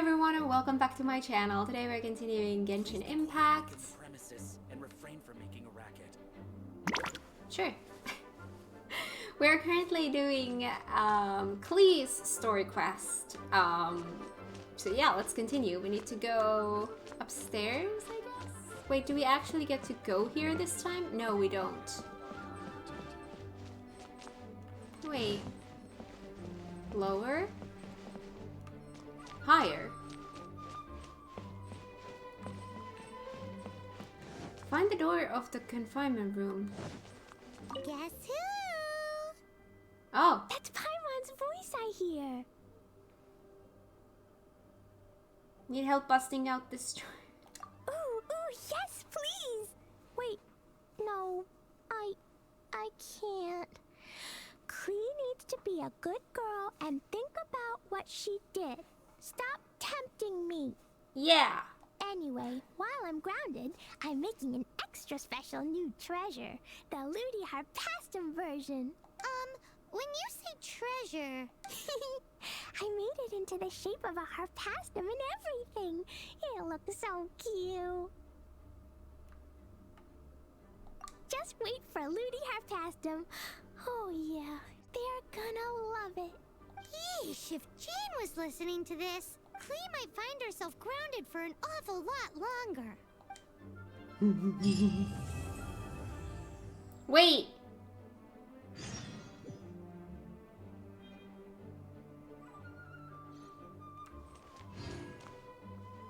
everyone and welcome back to my channel. Today we're continuing Genshin Impact. And refrain from making a racket. Sure. We're currently doing Klee's story quest. So yeah, let's continue. We need to go upstairs, I guess? Wait, do we actually get to go here this time? No, we don't. Wait. Lower? Higher? Find the door of the confinement room. Guess who? Oh. That's Paimon's voice I hear. Need help busting out this door? Ooh, yes, please. Wait, no, I can't. Klee needs to be a good girl and think about what she did. Stop tempting me. Yeah. Anyway, while I'm grounded, I'm making an extra special new treasure. The Ludi Harpastum version. When you say treasure... I made it into the shape of a Harpastum and everything. It'll look so cute. Just wait for Ludi Harpastum. Oh yeah, they're gonna love it. Yeesh, if Jane was listening to this, Klee might find herself grounded for an awful lot longer. Wait.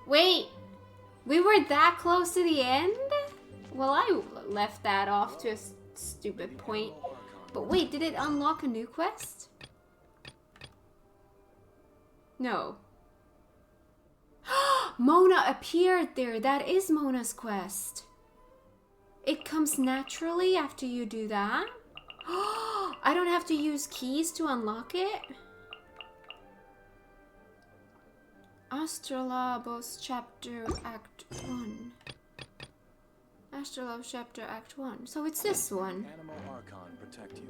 Wait. We were that close to the end? Well, I left that off to a stupid point. But wait, did it unlock a new quest? No. Mona appeared there. That is Mona's quest. It comes naturally after you do that. I don't have to use keys to unlock it. Astrolabos chapter act 1. Astrolabos chapter act 1. So it's this one. Animal Archon protect you.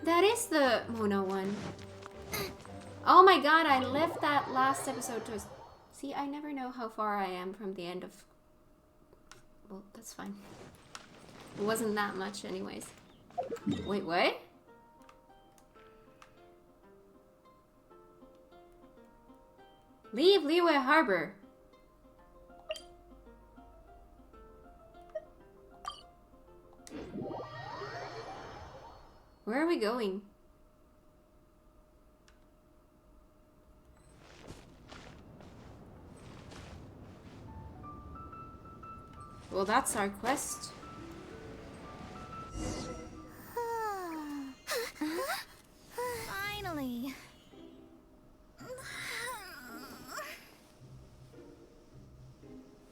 That is the Mona one. Oh my god, I left that last episode to... See, I never know how far I am from the end of... Well, that's fine. It wasn't that much anyways. Wait, what? Leave Liyue Harbor. Where are we going? Well, that's our quest. Finally.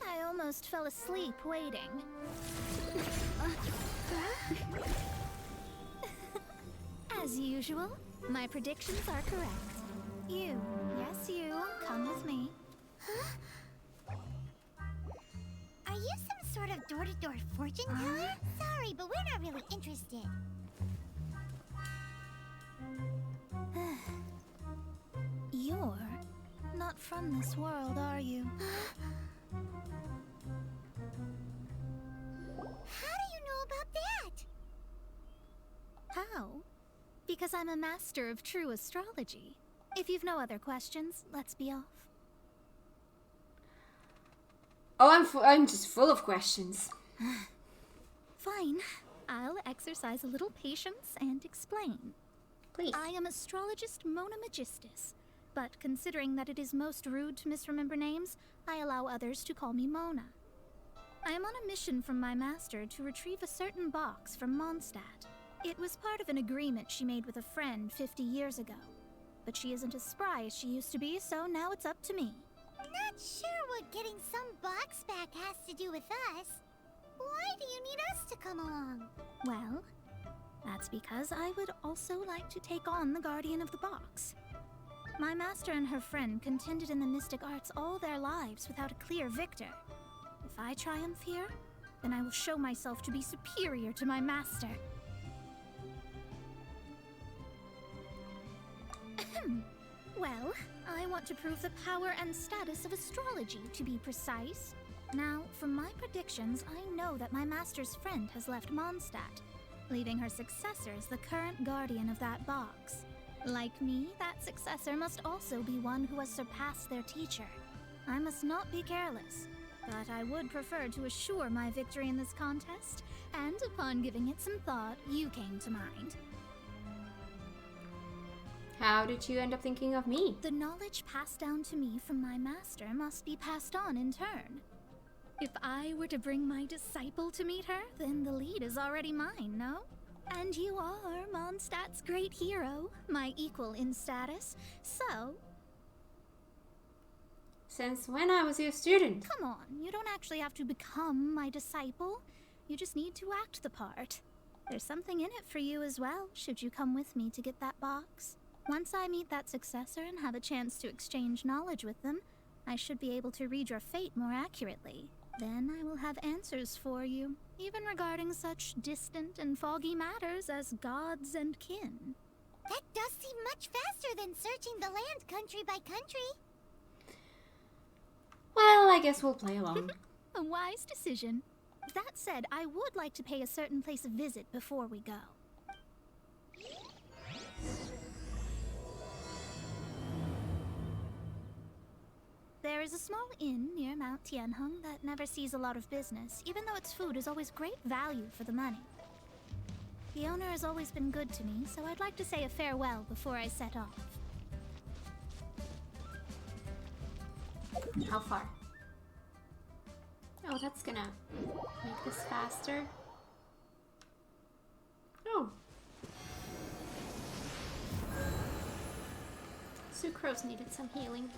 I almost fell asleep waiting. As usual, my predictions are correct. You, yes you, come with me. Are you some sort of door-to-door fortune teller? Sorry, but we're not really interested. You're not from this world, are you? How do you know about that? How? Because I'm a master of true astrology. If you've no other questions, let's be off. Oh, I'm just full of questions. Fine. I'll exercise a little patience and explain. Please. I am astrologist Mona Magistus, but considering that it is most rude to misremember names, I allow others to call me Mona. I am on a mission from my master to retrieve a certain box from Mondstadt. It was part of an agreement she made with a friend 50 years ago. But she isn't as spry as she used to be, so now it's up to me. Not sure what getting some box back has to do with us. Why do you need us to come along? Well, that's because I would also like to take on the Guardian of the Box. My master and her friend contended in the mystic arts all their lives without a clear victor. If I triumph here, then I will show myself to be superior to my master. Well, I want to prove the power and status of astrology, to be precise. Now, from my predictions, I know that my master's friend has left Mondstadt, leaving her successor as the current guardian of that box. Like me, that successor must also be one who has surpassed their teacher. I must not be careless, but I would prefer to assure my victory in this contest, and upon giving it some thought, you came to mind. How did you end up thinking of me? The knowledge passed down to me from my master must be passed on in turn. If I were to bring my disciple to meet her, then the lead is already mine, no? And you are Mondstadt's great hero, my equal in status, so... Since when I was your student? Come on, you don't actually have to become my disciple. You just need to act the part. There's something in it for you as well, should you come with me to get that box. Once I meet that successor and have a chance to exchange knowledge with them, I should be able to read your fate more accurately. Then I will have answers for you, even regarding such distant and foggy matters as gods and kin. That does seem much faster than searching the land country by country. Well, I guess we'll play along. A wise decision. That said, I would like to pay a certain place a visit before we go. There is a small inn near Mount Tianheng that never sees a lot of business, even though its food is always great value for the money. The owner has always been good to me, so I'd like to say a farewell before I set off. How far? Oh, that's gonna make this faster. Oh. Sucrose needed some healing.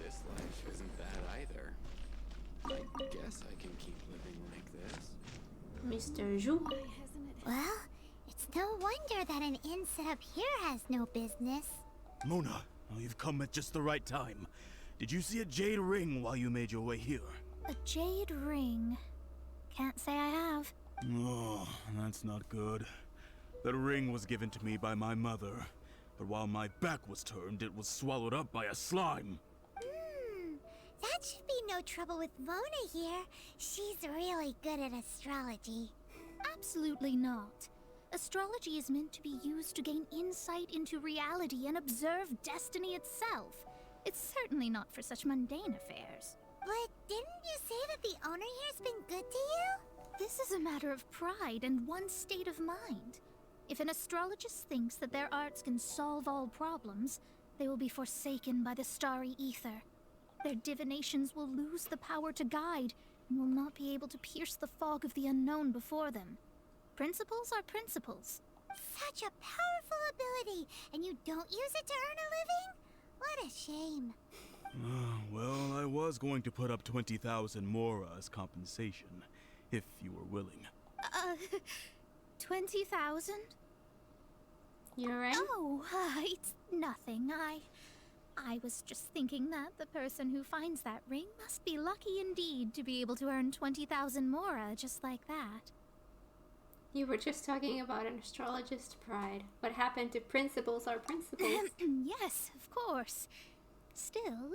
This life isn't bad either. I guess I can keep living like this. Mr. Zhu. Well, it's no wonder that an inn set up here has no business. Mona, oh, you've come at just the right time. Did you see a jade ring while you made your way here? A jade ring. Can't say I have. Oh, that's not good. That ring was given to me by my mother, but while my back was turned, it was swallowed up by a slime. That should be no trouble with Mona here. She's really good at astrology. Absolutely not. Astrology is meant to be used to gain insight into reality and observe destiny itself. It's certainly not for such mundane affairs. But didn't you say that the owner here's been good to you? This is a matter of pride and one's state of mind. If an astrologist thinks that their arts can solve all problems, they will be forsaken by the starry ether. Their divinations will lose the power to guide and will not be able to pierce the fog of the unknown before them. Principles are principles. Such a powerful ability, and you don't use it to earn a living? What a shame. Well, I was going to put up 20,000 mora as compensation, if you were willing. 20,000? You're right. Oh, it's nothing. I was just thinking that the person who finds that ring must be lucky indeed to be able to earn 20,000 mora just like that. You were just talking about an astrologist's pride. What happened to principles are principles. Yes, of course. Still,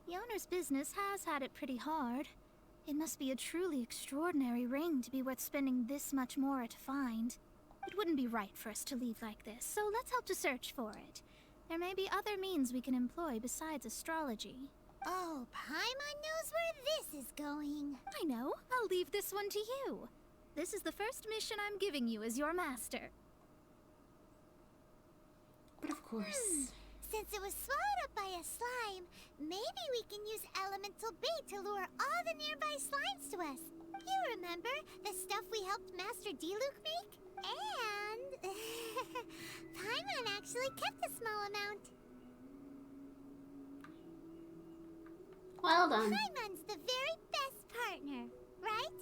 the owner's business has had it pretty hard. It must be a truly extraordinary ring to be worth spending this much mora to find. It wouldn't be right for us to leave like this, so let's help to search for it. There may be other means we can employ besides astrology. Oh, Paimon knows where this is going. I know. I'll leave this one to you. This is the first mission I'm giving you as your master. But of course. Since it was swallowed up by a slime, maybe we can use elemental bait to lure all the nearby slimes to us. You remember the stuff we helped Master Diluc make? And Paimon actually kept a small amount. Well done. Paimon's the very best partner, right?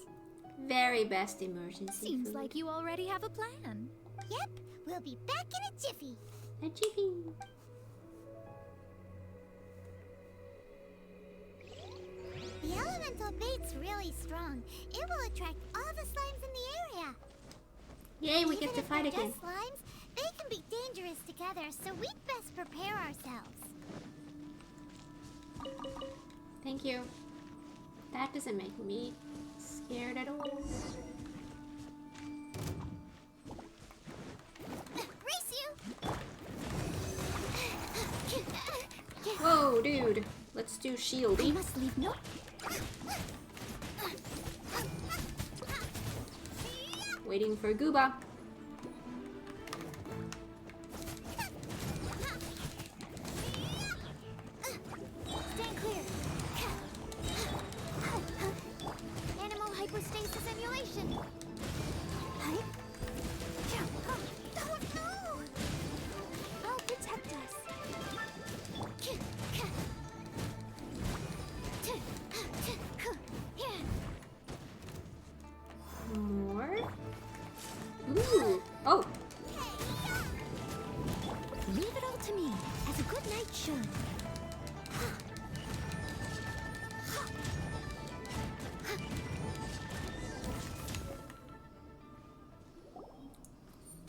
Very best emergency Seems food. like you already have a plan. Yep, we'll be back in a jiffy. A jiffy. The elemental bait's really strong. It will attract all the slimes in the area. Yay, we Even get to if fight they're again. just slimes, they can be dangerous together, so we'd best prepare ourselves. Thank you. That doesn't make me scared at all. Race you! Whoa, dude. Let's do We shieldy. must leave no. Waiting for Gooba. Stand clear. Animal hypostasis emulation. Oh no! I'll protect us. More? Ooh. Oh. Leave it all to me, as a good knight should.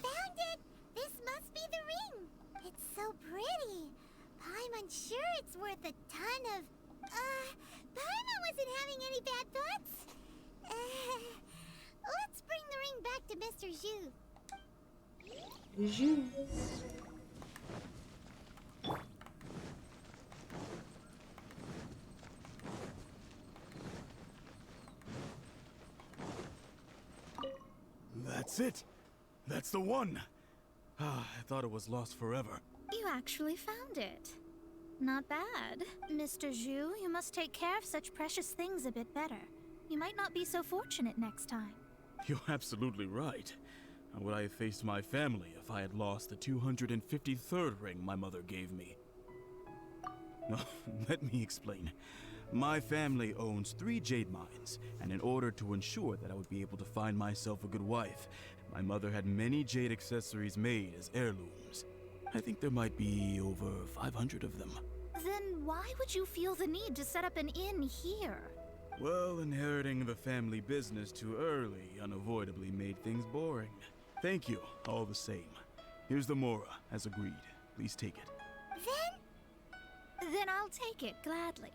Found it! This must be the ring! It's so pretty. Paimon's sure it's worth a ton of... Paimon wasn't having any bad thoughts. Let's bring the ring back to Mr. Zhu. Zhu. That's it. That's the one. Ah, I thought it was lost forever. You actually found it. Not bad. Mr. Zhu, you must take care of such precious things a bit better. You might not be so fortunate next time. You're absolutely right. How would I have faced my family if I had lost the 253rd ring my mother gave me? No, let me explain. My family owns 3 jade mines, and in order to ensure that I would be able to find myself a good wife, my mother had many jade accessories made as heirlooms. I think there might be over 500 of them. Then why would you feel the need to set up an inn here? Well, inheriting the family business too early unavoidably made things boring. Thank you, all the same. Here's the Mora, as agreed. Please take it. Then I'll take it gladly.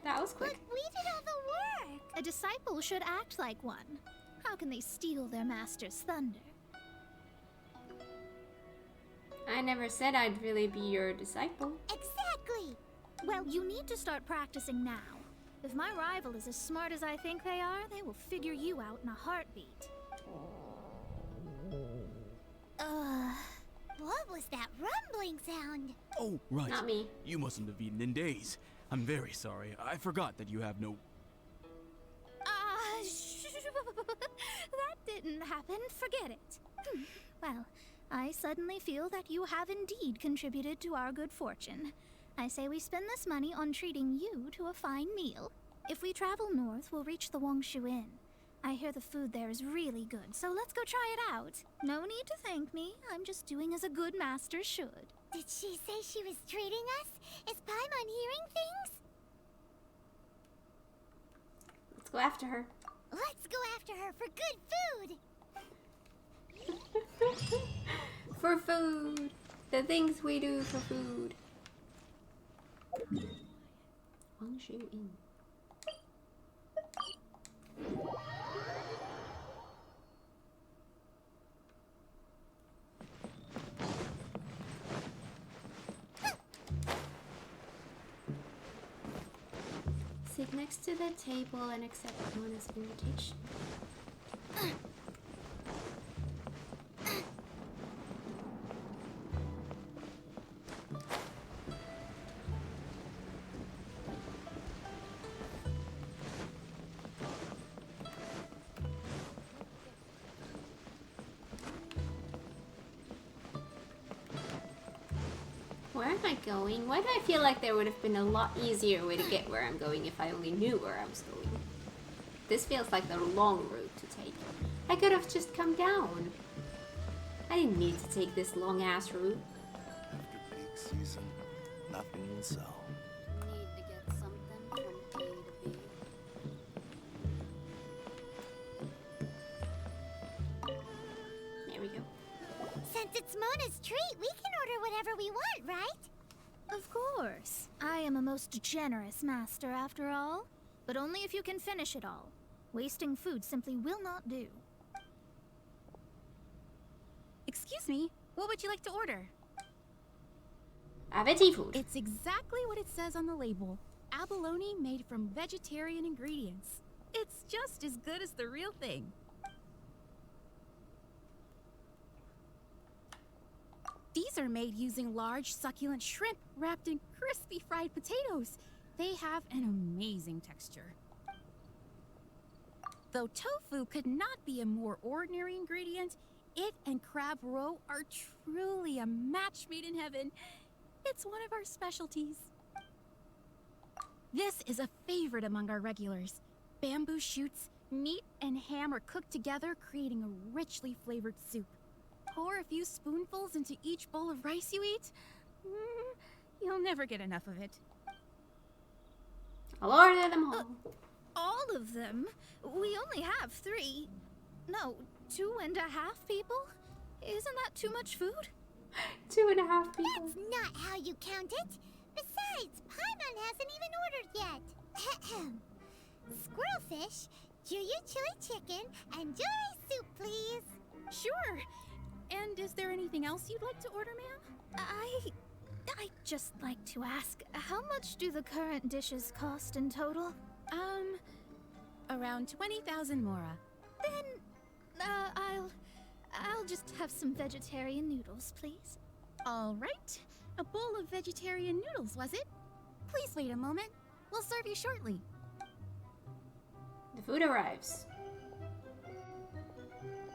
That was But quick. we did all the work. A disciple should act like one. How can they steal their master's thunder? I never said I'd really be your disciple. Exactly. Well, you need to start practicing now. If my rival is as smart as I think they are, they will figure you out in a heartbeat. What was that rumbling sound? Oh, right. Not me. You mustn't have eaten in days. I'm very sorry. I forgot that you have no... That didn't happen. Forget it. Well, I suddenly feel that you have indeed contributed to our good fortune. I say we spend this money on treating you to a fine meal. If we travel north, we'll reach the Wongshu Inn. I hear the food there is really good, so let's go try it out. No need to thank me. I'm just doing as a good master should. Did she say she was treating us? Is Paimon hearing things? Let's go after her. Let's go after her for good food. For food. The things we do for food. Wangshu Inn. Sit next to the table and accept Mona's invitation. Where? am I going? Why do I feel like there would have been a lot easier way to get where I'm going if I only knew where I was going? This feels like the long route to take. I could have just come down. I didn't need to take this long ass route. After peak season, nothing will sell. Need to get something from A to B. There we go. Since it's Mona's treat, we can order whatever we want, right? Of course. I am a most generous master after all. But only if you can finish it all. Wasting food simply will not do. Excuse me, what would you like to order? Veggie food. It's exactly what it says on the label. Abalone made from vegetarian ingredients. It's just as good as the real thing. These are made using large, succulent shrimp wrapped in crispy fried potatoes. They have an amazing texture. Though tofu could not be a more ordinary ingredient, it and crab roe are truly a match made in heaven. It's one of our specialties. This is a favorite among our regulars. Bamboo shoots, meat, and ham are cooked together, creating a richly flavored soup. Pour a few spoonfuls into each bowl of rice you eat. You'll never get enough of it. I'll order them all. All of them? We only have 3. No, 2.5 people? Isn't that too much food? 2.5 people. That's not how you count it. Besides, Paimon hasn't even ordered yet. Squirrelfish, Juyu chili chicken, and Juri soup, please. Sure. And is there anything else you'd like to order, ma'am? I'd just like to ask, how much do the current dishes cost in total? Around 20,000 mora. Then, I'll just have some vegetarian noodles, please. All right. A bowl of vegetarian noodles, was it? Please wait a moment. We'll serve you shortly. The food arrives.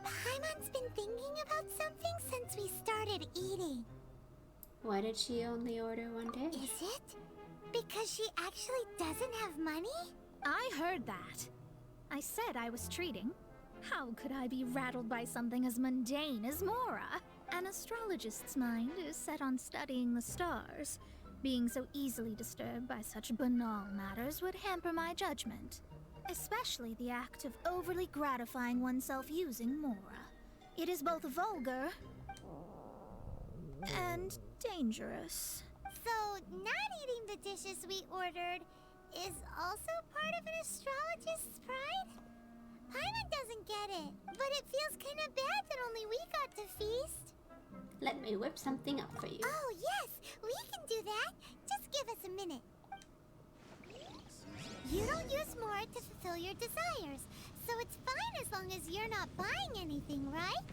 Paimon's been thinking about something since we started eating. Why did she only order one dish? Is it? Because she actually doesn't have money? I heard that. I said I was treating. How could I be rattled by something as mundane as Mora? An astrologist's mind is set on studying the stars. Being so easily disturbed by such banal matters would hamper my judgment. Especially the act of overly gratifying oneself using Mora. It is both vulgar and dangerous. So, not eating the dishes we ordered is also part of an astrologist's pride? Paimon doesn't get it, but it feels kind of bad that only we got to feast. Let me whip something up for you. Oh, yes, we can do that. Just give us a minute. You don't use more to fulfill your desires, so it's fine as long as you're not buying anything, right?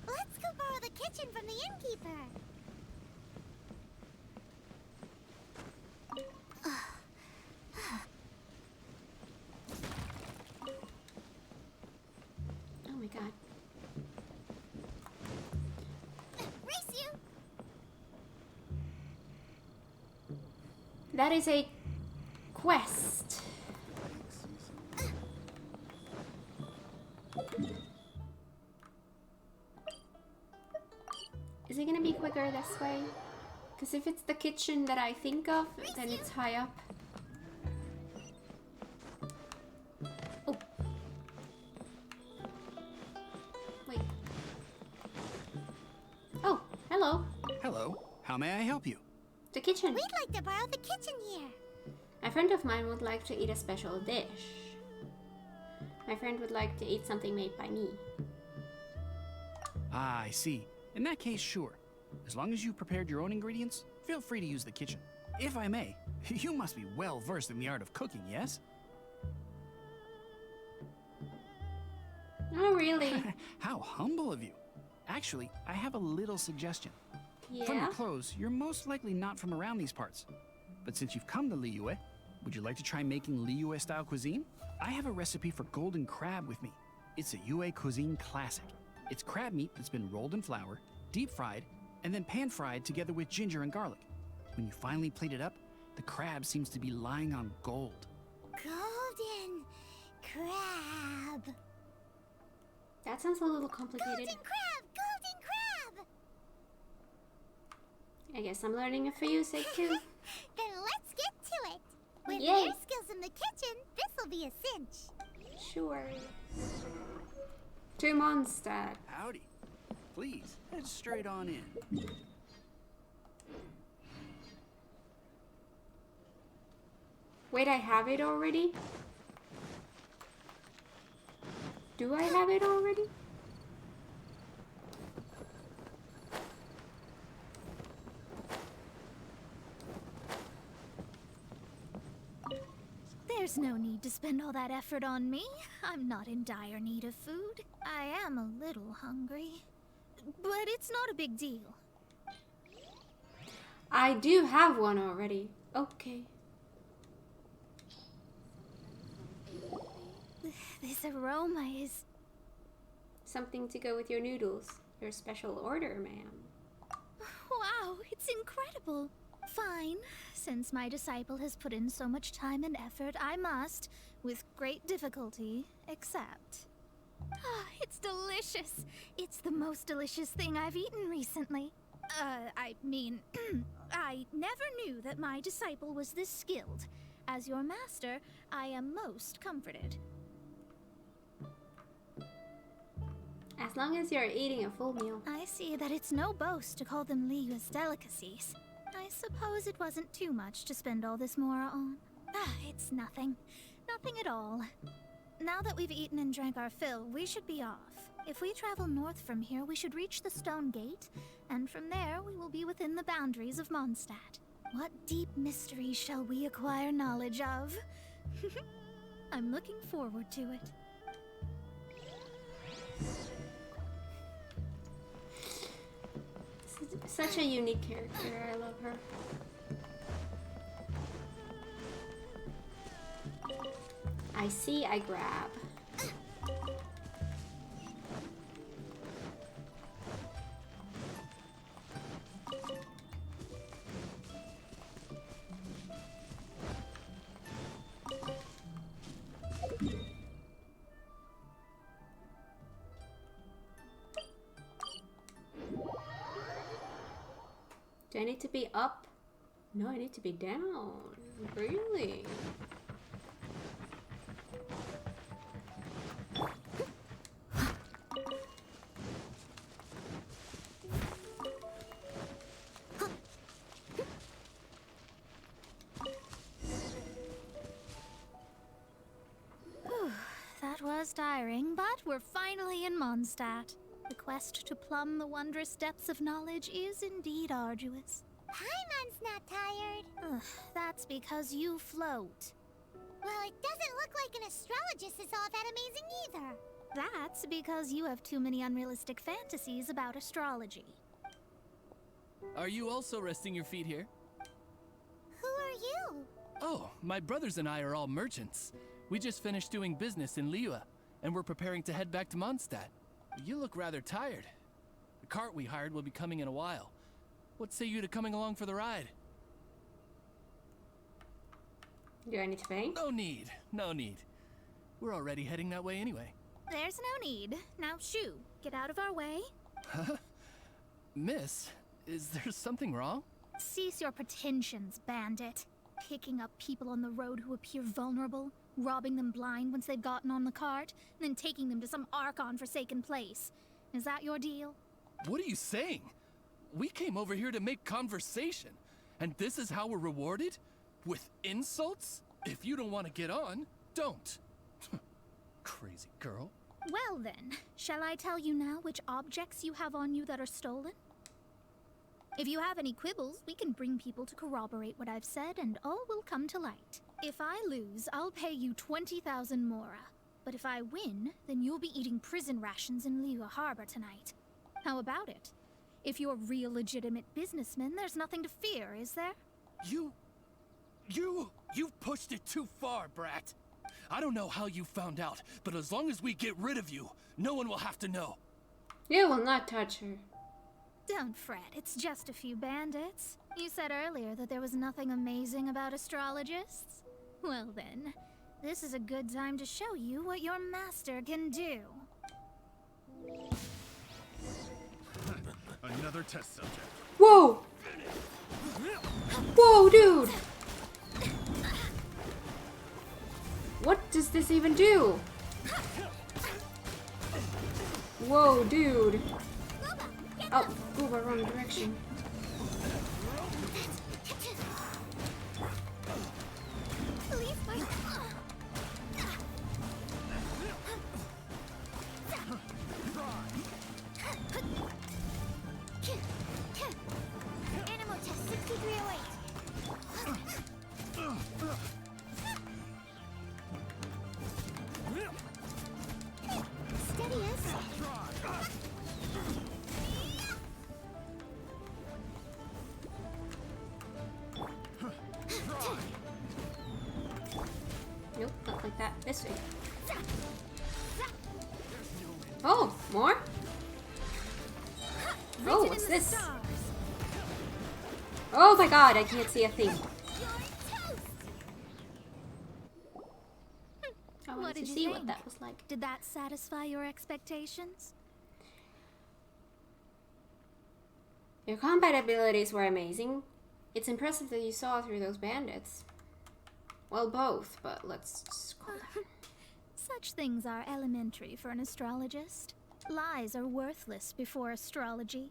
Let's go borrow the kitchen from the innkeeper. Oh my god. Race you! That is a quest. Is it gonna be quicker this way? Because if it's the kitchen that I think of, then it's high up. Oh. Wait. Oh, hello. Hello. How may I help you? The kitchen. We'd like to borrow the kitchen here. A friend of mine would like to eat a special dish. My friend would like to eat something made by me. Ah, I see. In that case, sure. As long as you prepared your own ingredients, feel free to use the kitchen. If I may, you must be well versed in the art of cooking, yes? Oh, really? How humble of you. Actually, I have a little suggestion. From Yeah? your clothes, you're most likely not from around these parts. But since you've come to Liyue, would you like to try making Liyue-style cuisine? I have a recipe for golden crab with me. It's a Yue cuisine classic. It's crab meat that's been rolled in flour, deep fried, and then pan-fried together with ginger and garlic. When you finally plate it up, the crab seems to be lying on gold. Golden crab. That sounds a little complicated. Golden crab! Golden crab! I guess I'm learning it for your sake too. Then let's get to it. With Yay. your skills in the kitchen, this'll be a cinch. Sure. To Mondstadt. Howdy. Please, head straight on in. Wait, I have it already? Do I have it already? There's no need to spend all that effort on me. I'm not in dire need of food. I am a little hungry. But it's not a big deal. I do have one already. Okay. This aroma is... Something to go with your noodles. Your special order, ma'am. Wow, it's incredible. Fine. Since my disciple has put in so much time and effort, I must, with great difficulty, accept. Ah, it's delicious. It's the most delicious thing I've eaten recently. I mean, I never knew that my disciple was this skilled. As your master, I am most comforted. As long as you're eating a full meal. I see that it's no boast to call them Liyue's delicacies. I suppose it wasn't too much to spend all this mora on. Ah, it's nothing. Nothing at all. Now that we've eaten and drank our fill, we should be off. If we travel north from here, we should reach the Stone Gate, and from there we will be within the boundaries of Mondstadt. What deep mysteries shall we acquire knowledge of? I'm looking forward to it. Such a unique character. I love her. I see, I grab. Do I need to be up? No, I need to be down. Really? That was tiring, but we're finally in Mondstadt. The quest to plumb the wondrous depths of knowledge is indeed arduous. Paimon's not tired. Ugh, that's because you float. Well, it doesn't look like an astrologist is all that amazing either. That's because you have too many unrealistic fantasies about astrology. Are you also resting your feet here? Who are you? Oh, my brothers and I are all merchants. We just finished doing business in Liyue, and we're preparing to head back to Mondstadt. You look rather tired. The cart we hired will be coming in a while. What say you to coming along for the ride? Do I need to pay? No need, no need. We're already heading that way anyway. There's no need. Now shoo, get out of our way. Huh? Miss, is there something wrong? Cease your pretensions, bandit. Picking up people on the road who appear vulnerable, robbing them blind once they've gotten on the cart, and then taking them to some Archon-forsaken place. Is that your deal? What are you saying? We came over here to make conversation, and this is how we're rewarded? With insults? If you don't want to get on, don't. Crazy girl. Well then, shall I tell you now which objects you have on you that are stolen? If you have any quibbles, we can bring people to corroborate what I've said, and all will come to light. If I lose, I'll pay you 20,000 mora. But if I win, then you'll be eating prison rations in Liyue Harbor tonight. How about it? If you're real legitimate businessmen, there's nothing to fear, is there? You've pushed it too far, brat. I don't know how you found out, but as long as we get rid of you, no one will have to know. You will not touch her. Don't fret, it's just a few bandits. You said earlier that there was nothing amazing about astrologists. Well then, this is a good time to show you what your master can do. Another test subject. Whoa! Whoa, dude! What does this even do? Whoa, dude. Oh, Gooba, wrong direction. Animal test 6308. Steady as. Nope, not like that. This way. Oh, more? Oh, what's this? Oh my god, I can't see a thing. I wanted What to did you see think? what that was like. Did that satisfy your expectations? Your combat abilities were amazing. It's impressive that you saw through those bandits. Well, both, but let's just call that. Such things are elementary for an astrologist. Lies are worthless before astrology.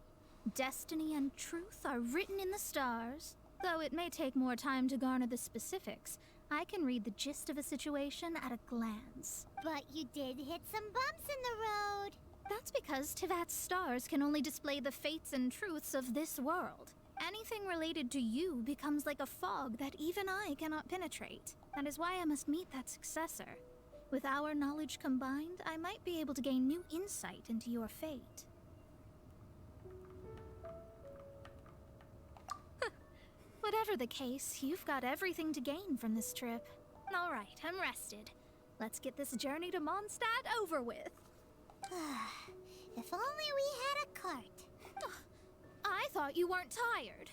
Destiny and truth are written in the stars. Though it may take more time to garner the specifics, I can read the gist of a situation at a glance. But you did hit some bumps in the road. That's because Tivat's stars can only display the fates and truths of this world. Anything related to you becomes like a fog that even I cannot penetrate. That is why I must meet that successor. With our knowledge combined, I might be able to gain new insight into your fate. Whatever the case, you've got everything to gain from this trip. All right, I'm rested. Let's get this journey to Mondstadt over with. If only we had a cart. I thought you weren't tired.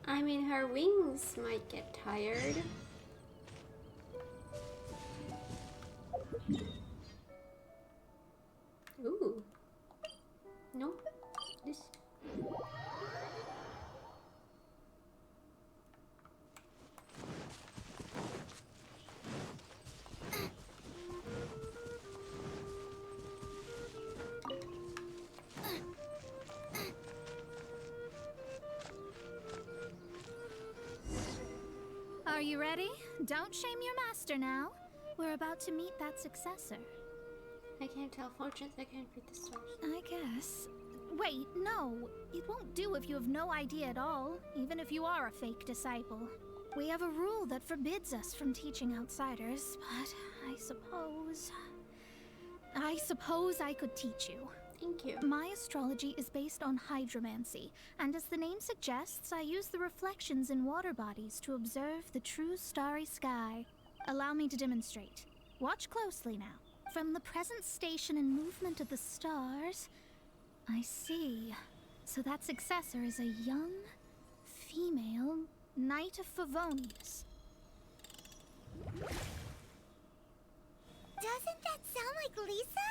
I mean, her wings might get tired. Ooh. Nope. This. Are you ready? Don't shame your master now. We're about to meet that successor. I can't tell fortunes, I can't read the stars. I guess. Wait, no. It won't do if you have no idea at all, even if you are a fake disciple. We have a rule that forbids us from teaching outsiders, but I suppose I could teach you. Thank you. My astrology is based on hydromancy, and as the name suggests, I use the reflections in water bodies to observe the true starry sky. Allow me to demonstrate. Watch closely now. From the present station and movement of the stars, I see. So that successor is a young, female Knight of Favonius. Doesn't that sound like Lisa?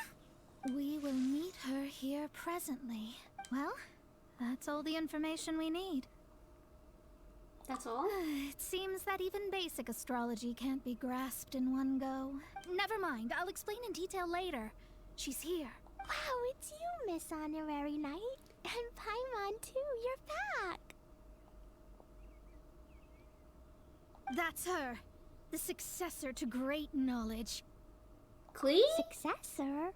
We will meet her here presently. Well, that's all the information we need. That's all? It seems that even basic astrology can't be grasped in one go. Never mind, I'll explain in detail later. She's here. Wow, it's you, Miss Honorary Knight. And Paimon, too. You're back. That's her. The successor to great knowledge. Clee? Successor?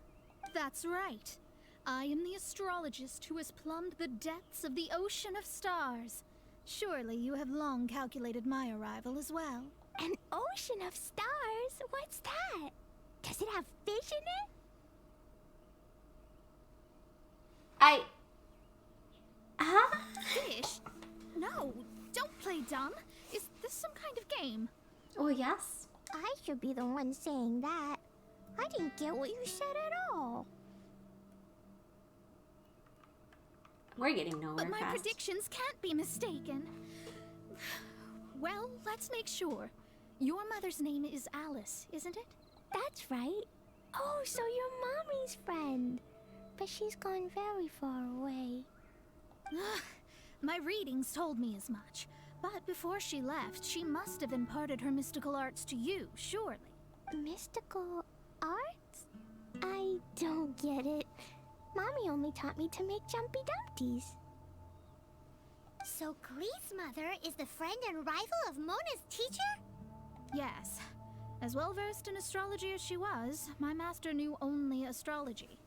That's right. I am the astrologist who has plumbed the depths of the ocean of stars. Surely you have long calculated my arrival as well. An ocean of stars? What's that? Does it have fish in it? Fish? No, don't play dumb. Is this some kind of game? Oh, yes. I should be the one saying that. I didn't get what you said at all. We're getting nowhere But my fast. predictions can't be mistaken. Well, let's make sure. Your mother's name is Alice, isn't it? That's right. Oh, so you're Mommy's friend. But she's gone very far away. My readings told me as much. But before she left, she must have imparted her mystical arts to you, surely. Mystical arts? I don't get it. Mommy only taught me to make Jumpy Dumpties. So Glee's mother is the friend and rival of Mona's teacher? Yes. As well versed in astrology as she was, my master knew only astrology.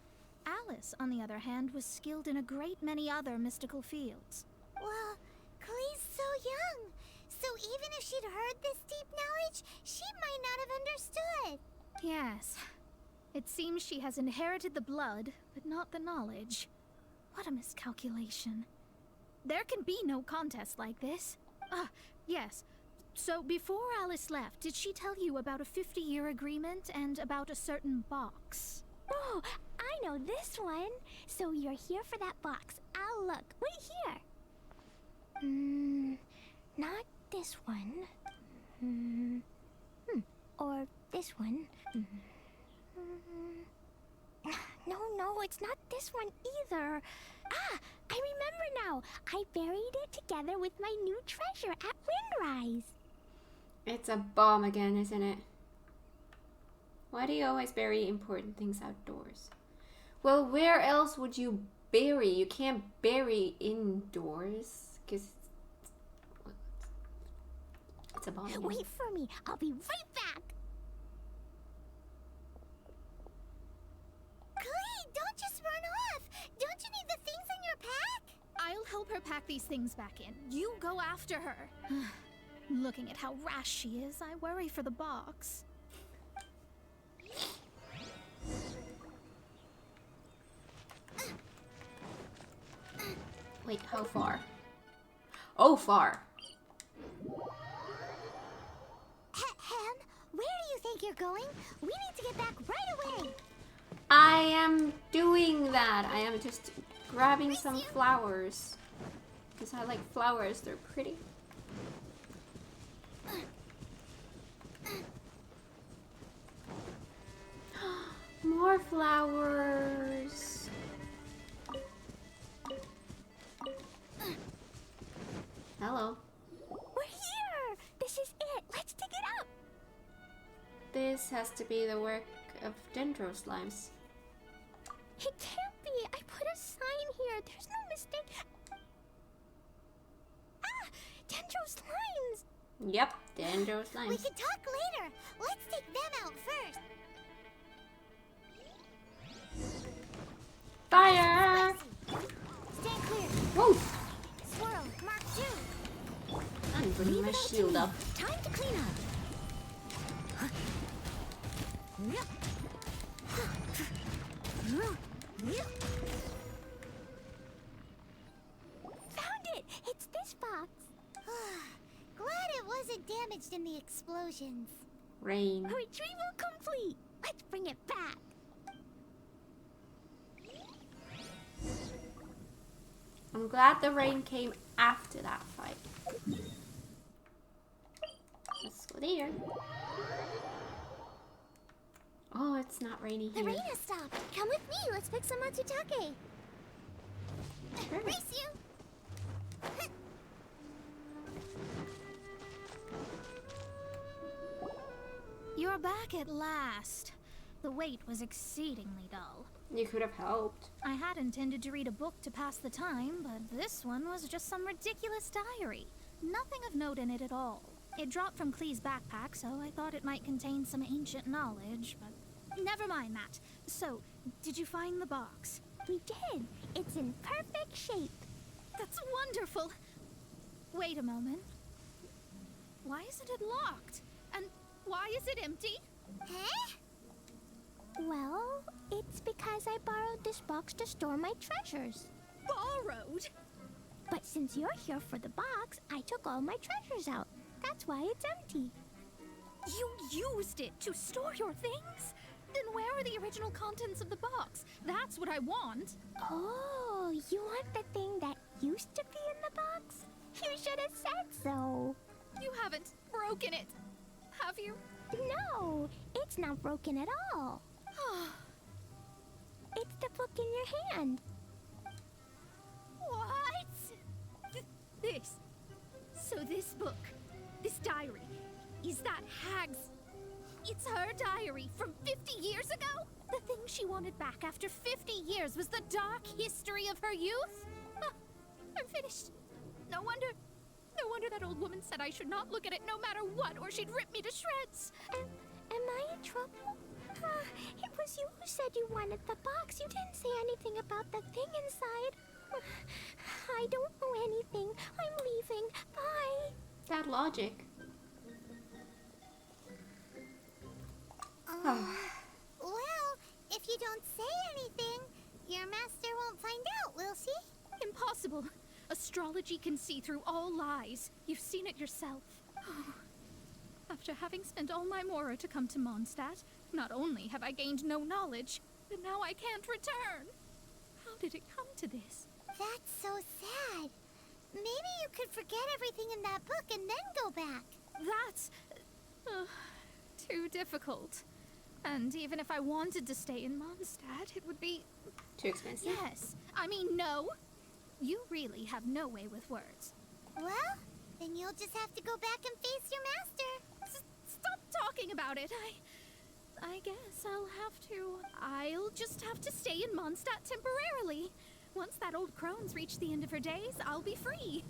Alice, on the other hand, was skilled in a great many other mystical fields. Well, Glee's so young. So even if she'd heard this deep knowledge, she might not have understood. Yes. It seems she has inherited the blood, but not the knowledge. What a miscalculation. There can be no contest like this. Ah, yes. So before Alice left, did she tell you about a 50-year agreement and about a certain box? Oh, I know this one. So you're here for that box. I'll look. Wait here. Not this one. Or this one. No, it's not this one either. Ah, I remember now. I buried it together with my new treasure at Windrise. It's a bomb again, isn't it? Why do you always bury important things outdoors? Well, where else would you bury? You can't bury indoors, because it's a bomb. Wait for me. I'll be right back. Glee, don't just run off. Don't you need the things in your pack? I'll help her pack these things back in. You go after her. Looking at how rash she is, I worry for the box. Wait, how far? Oh, far. Hem, where do you think you're going? We need to get back right away. I am doing that. I am just grabbing some flowers. Because I like flowers, they're pretty. More flowers. Hello. We're here. This is it. Let's dig it up. This has to be the work of dendro slimes. It can't be. I put a sign here. There's no mistake. Ah, dendro slimes. Yep, dendro We slimes. can talk later. Let's take them out first. Fire! Stand clear. Whoa! Swirl, Mark 2. I'm putting my shield up. Time to clean up. Found it! It's this box. Glad it wasn't damaged in the explosions. Rain. Retrieval complete. Let's bring it back. I'm glad the rain came after that fight. Let's go there. Oh, it's not rainy The here. rain has stopped. Come with me. Let's pick some matsutake. Sure. Race you. You're back at last. The wait was exceedingly dull. You could have helped. I had intended to read a book to pass the time, but this one was just some ridiculous diary. Nothing of note in it at all. It dropped from Klee's backpack, so I thought it might contain some ancient knowledge, but never mind that. So, did you find the box? We did. It's in perfect shape. That's wonderful! Wait a moment. Why isn't it locked? And why is it empty? Huh? Well, it's because I borrowed this box to store my treasures. Borrowed? But since you're here for the box, I took all my treasures out. That's why it's empty. You used it to store your things? Then where are the original contents of the box? That's what I want. Oh, Oh, you want the thing that used to be in the box? You should have said so. You haven't broken it, have you? No, it's not broken at all. It's the book in your hand. What? This. So this book, this diary, is that Hag's? It's her diary from 50 years ago? The thing she wanted back after 50 years was the dark history of her youth? I'm finished. No wonder that old woman said I should not look at it no matter what, or she'd rip me to shreds. Am I in trouble? It was you who said you wanted the box. You didn't say anything about the thing inside. I don't know anything. I'm leaving. Bye. That logic. Well, if you don't say anything, your master won't find out, will she? Impossible. Astrology can see through all lies. You've seen it yourself. After having spent all my mora to come to Mondstadt, not only have I gained no knowledge, but now I can't return. How did it come to this? That's so sad. Maybe you could forget everything in that book and then go back. That's too difficult. And even if I wanted to stay in Mondstadt, it would be... Too expensive? Yes. I mean, no. You really have no way with words. Well, then you'll just have to go back and face your master. Stop talking about it. I guess I'll just have to stay in Mondstadt temporarily. Once that old crone's reached the end of her days, I'll be free.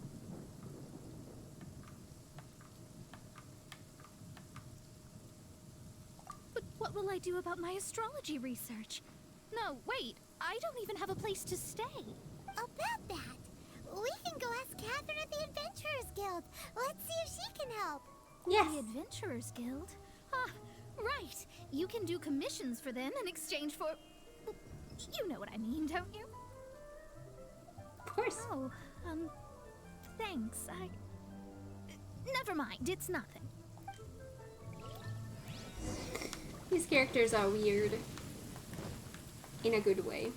But what will I do about my astrology research? No, wait. I don't even have a place to stay. About that, we can go ask Catherine at the Adventurers Guild. Let's see if she can help. Yes. The Adventurers Guild? Right. You can do commissions for them in exchange for... You know what I mean, don't you? Of course. Oh, thanks. Never mind, it's nothing. These characters are weird. In a good way.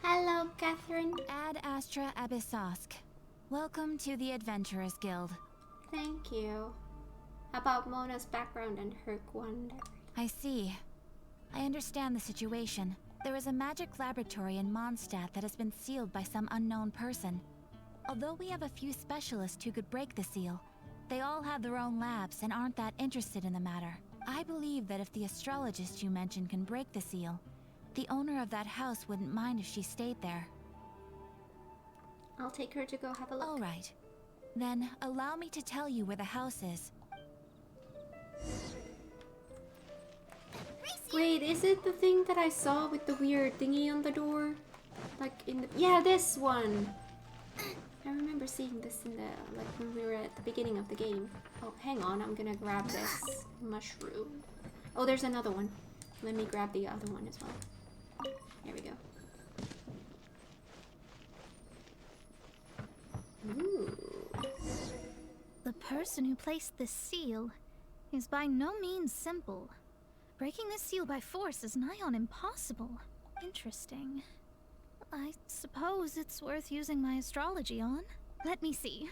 Hello, Catherine. Ad Astra Abyssosk. Welcome to the Adventurers Guild. Thank you. About Mona's background and her quandary. I see. I understand the situation. There is a magic laboratory in Mondstadt that has been sealed by some unknown person. Although we have a few specialists who could break the seal, they all have their own labs and aren't that interested in the matter. I believe that if the astrologist you mentioned can break the seal, the owner of that house wouldn't mind if she stayed there. I'll take her to go have a look. All right. Then allow me to tell you where the house is. Wait, is it the thing that I saw with the weird thingy on the door? Like in the... Yeah, this one! I remember seeing this in the... Like when we were at the beginning of the game. Oh, hang on, I'm gonna grab this mushroom. Oh, there's another one. Let me grab the other one as well. There we go. Ooh. The person who placed this seal is by no means simple. Breaking this seal by force is nigh on impossible. Interesting. I suppose it's worth using my astrology on. Let me see.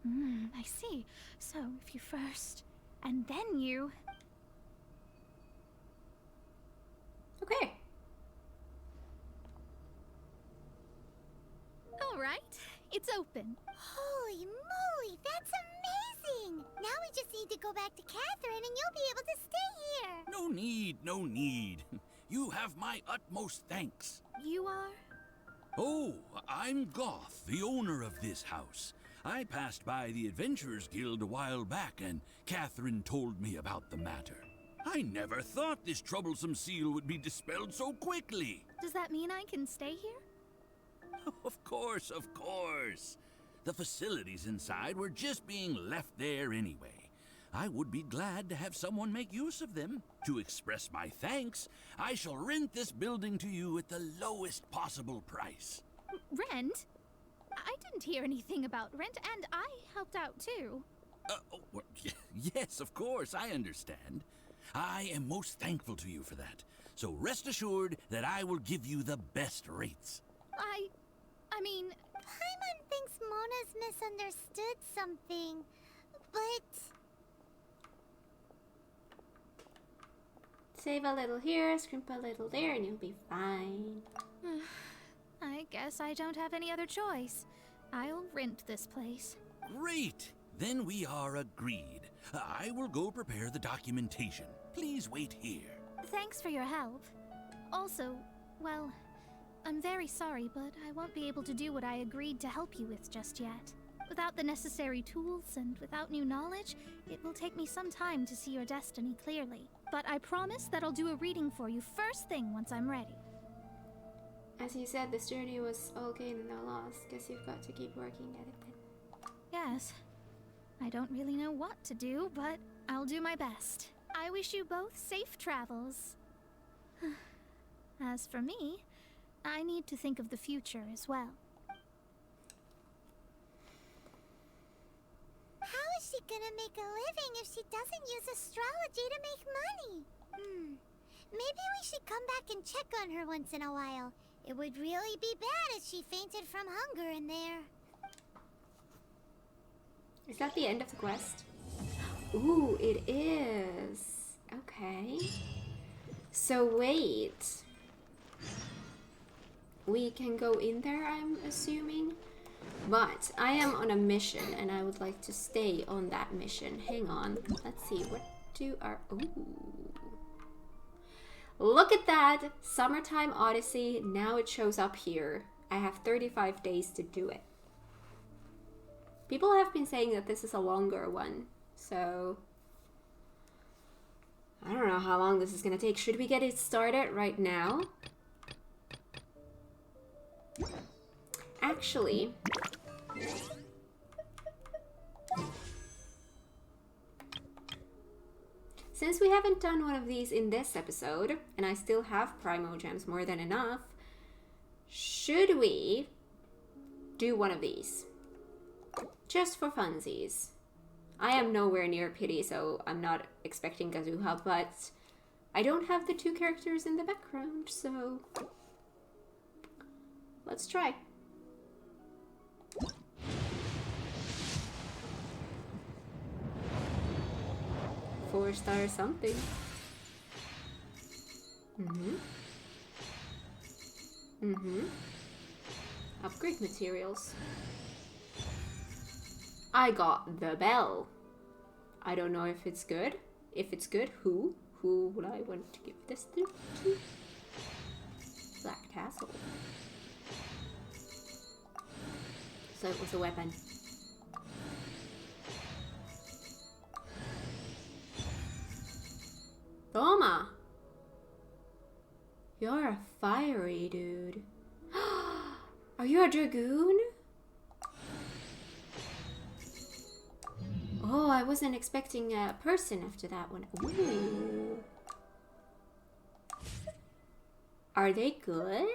I see. So, if you first, and then you... Okay. All right, it's open. Holy moly, that's amazing! Now we just need to go back to Catherine and you'll be able to stay here. No need, no need. You have my utmost thanks. You are? Oh, I'm Goth, the owner of this house. I passed by the Adventurers Guild a while back, and Catherine told me about the matter. I never thought this troublesome seal would be dispelled so quickly. Does that mean I can stay here? Of course, of course. The facilities inside were just being left there anyway. I would be glad to have someone make use of them. To express my thanks, I shall rent this building to you at the lowest possible price. Rent? I didn't hear anything about rent, and I helped out too. Yes, of course, I understand. I am most thankful to you for that. So rest assured that I will give you the best rates. I mean... Paimon thinks Mona's misunderstood something, but... Save a little here, scrimp a little there, and you'll be fine. I guess I don't have any other choice. I'll rent this place. Great! Then we are agreed. I will go prepare the documentation. Please wait here. Thanks for your help. Also, well, I'm very sorry, but I won't be able to do what I agreed to help you with just yet. Without the necessary tools and without new knowledge, it will take me some time to see your destiny clearly. But I promise that I'll do a reading for you first thing once I'm ready. As you said, this journey was all gain and no loss. Guess you've got to keep working at it then. Yes. I don't really know what to do, but I'll do my best. I wish you both safe travels. As for me, I need to think of the future as well. How is she gonna make a living if she doesn't use astrology to make money? Maybe we should come back and check on her once in a while. It would really be bad if she fainted from hunger in there. Is that the end of the quest? Ooh, it is. Okay. So wait. We can go in there, I'm assuming. But I am on a mission and I would like to stay on that mission. Hang on. Let's see. What do our... Ooh. Look at that! Summertime Odyssey. Now it shows up here. I have 35 days to do it. People have been saying that this is a longer one. So... I don't know how long this is gonna take. Should we get it started right now? Actually... Since we haven't done one of these in this episode, and I still have Primo Gems more than enough, should we do one of these? Just for funsies. I am nowhere near Pity, so I'm not expecting Kazuha, but I don't have the two characters in the background, so let's try. 4-star something. Upgrade materials. I got the bell. I don't know if it's good. If it's good, who would I want to give this to? Black Tassel. So it was a weapon. Roma! You're a fiery dude. Are you a dragoon? Oh, I wasn't expecting a person after that one. Ooh. Are they good?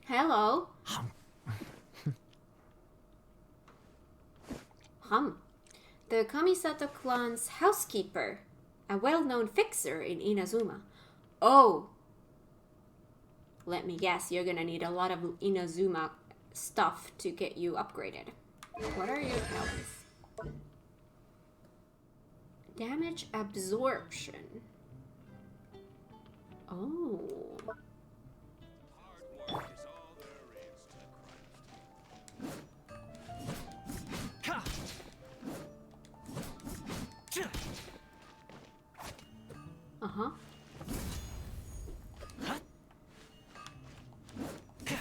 Hello. The Kamisato clan's housekeeper, a well-known fixer in Inazuma. Oh. Let me guess, you're gonna need a lot of Inazuma stuff to get you upgraded. What are your talents? Damage absorption. Oh. Uh-huh.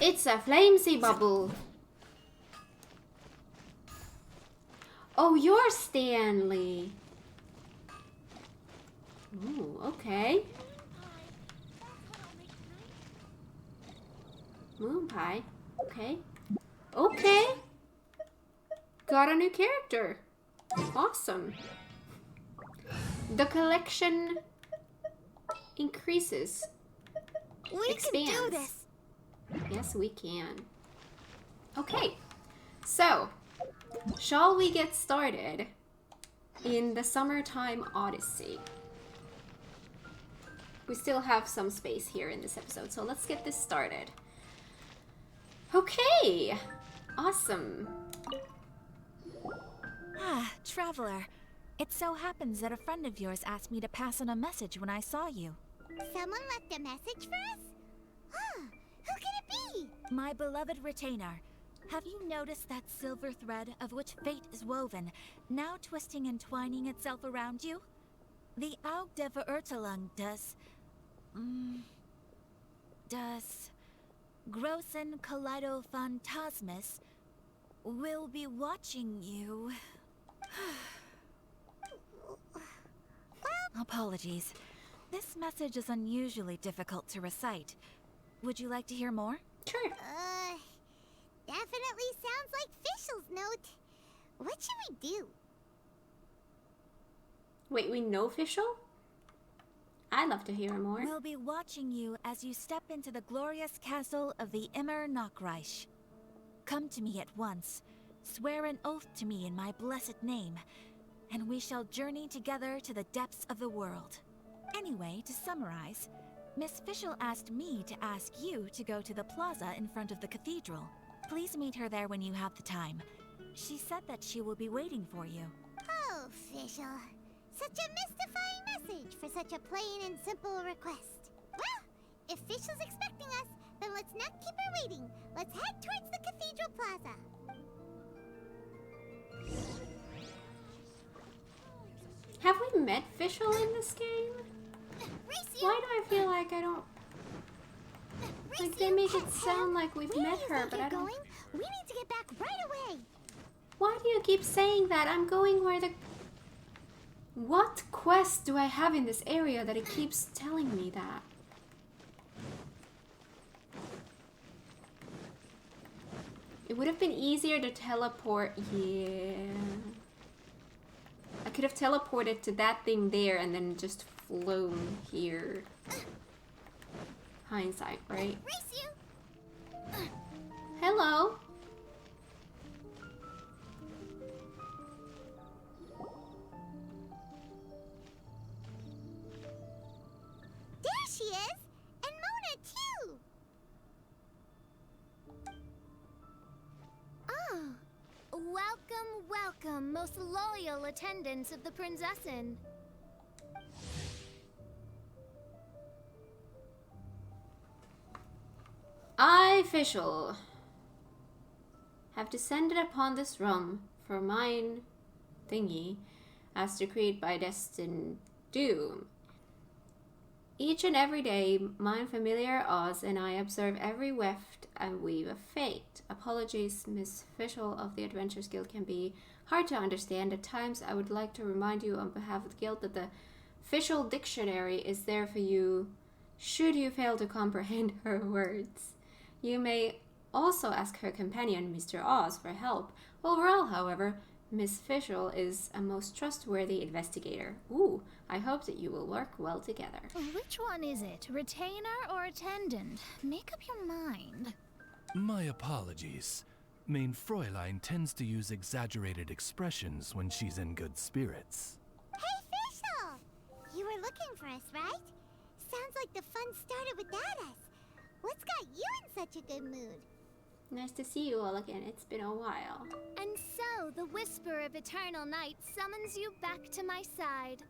It's a flamesy bubble. Oh, you're Stanley. Ooh, okay. Moon pie. Okay. Okay. got a new character. Awesome. The collection increases. We Expands. can do this. Yes, we can. Okay, so shall we get started in the Summertime Odyssey? We still have some space here in this episode, so let's get this started. Okay, awesome. Ah, Traveler. It so happens that a friend of yours asked me to pass on a message when I saw you. Someone left a message for us? Huh, who could it be? My beloved retainer. Have you noticed that silver thread of which fate is woven, now twisting and twining itself around you? The Aug der Verurteilung does Großen Kaleido Phantasmus will be watching you. Apologies. This message is unusually difficult to recite. Would you like to hear more? Sure. Definitely sounds like Fischl's note. What should we do? Wait, we know Fischl? I'd love to hear more. We'll be watching you as you step into the glorious castle of the Immer Nachreich. Come to me at once. Swear an oath to me in my blessed name, and we shall journey together to the depths of the world. Anyway, to summarize, Miss Fischl asked me to ask you to go to the plaza in front of the cathedral. Please meet her there when you have the time. She said that she will be waiting for you. Oh, Fischl. Such a mystifying message for such a plain and simple request. Well, if Fischl's expecting us, then let's not keep her waiting. Let's head towards the cathedral plaza. Have we met Fischl in this game? Why do I feel like I don't... Like, they make it sound like we've met her, but I don't... We need to get back right away. Why do you keep saying that? I'm going where the... What quest do I have in this area that it keeps telling me that? It would have been easier to teleport... Yeah... I could have teleported to that thing there and then just flown here. Hindsight, right? Hello. There she is! And Mona, too! Ah, welcome, welcome, most loyal attendants of the Prinzessin. I, Fischl, have descended upon this realm for mine thingy, as decreed by destined doom. Each and every day, mine familiar Oz and I observe every weft and weave of fate. Apologies, Miss Fischl of the Adventures Guild can be hard to understand. At times, I would like to remind you on behalf of the Guild that the Fischl Dictionary is there for you should you fail to comprehend her words. You may also ask her companion, Mr. Oz, for help. Overall, however, Miss Fischl is a most trustworthy investigator. Ooh, I hope that you will work well together. Which one is it, retainer or attendant? Make up your mind. My apologies. Mein Fräulein tends to use exaggerated expressions when she's in good spirits. Hey, Fischl! You were looking for us, right? Sounds like the fun started without us. What's got you in such a good mood? Nice to see you all again. It's been a while. And so, the whisper of eternal night summons you back to my side.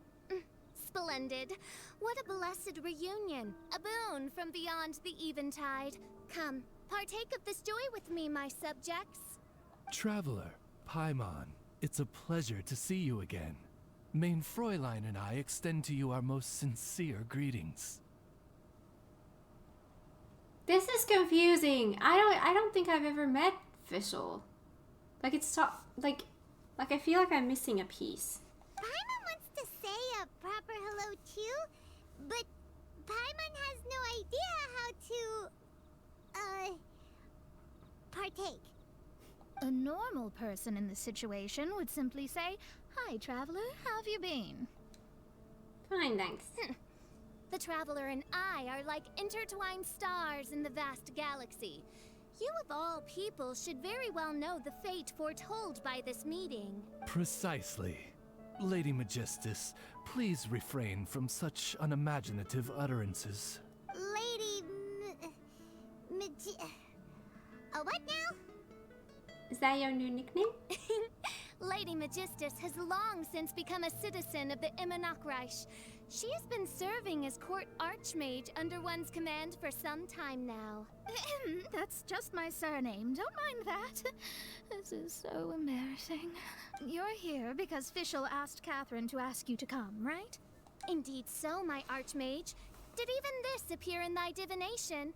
Splendid. What a blessed reunion. A boon from beyond the eventide. Come, partake of this joy with me, my subjects. Traveler, Paimon, it's a pleasure to see you again. Mein Fräulein and I extend to you our most sincere greetings. This is confusing. I don't think I've ever met Fischl. Like it's like I feel like I'm missing a piece. Paimon wants to say a proper hello too, but Paimon has no idea how to partake. A normal person in this situation would simply say, "Hi, traveler, how have you been?" Fine, thanks. The traveler and I are like intertwined stars in the vast galaxy. You of all people should very well know the fate foretold by this meeting. Precisely. Lady Magistus, please refrain from such unimaginative utterances. What now? Is that your new nickname? Lady Magistus has long since become a citizen of the Immonocreich. She has been serving as court archmage under one's command for some time now. That's just my surname. Don't mind that. This is so embarrassing. You're here because Fischl asked Catherine to ask you to come, right? Indeed so, my archmage. Did even this appear in thy divination?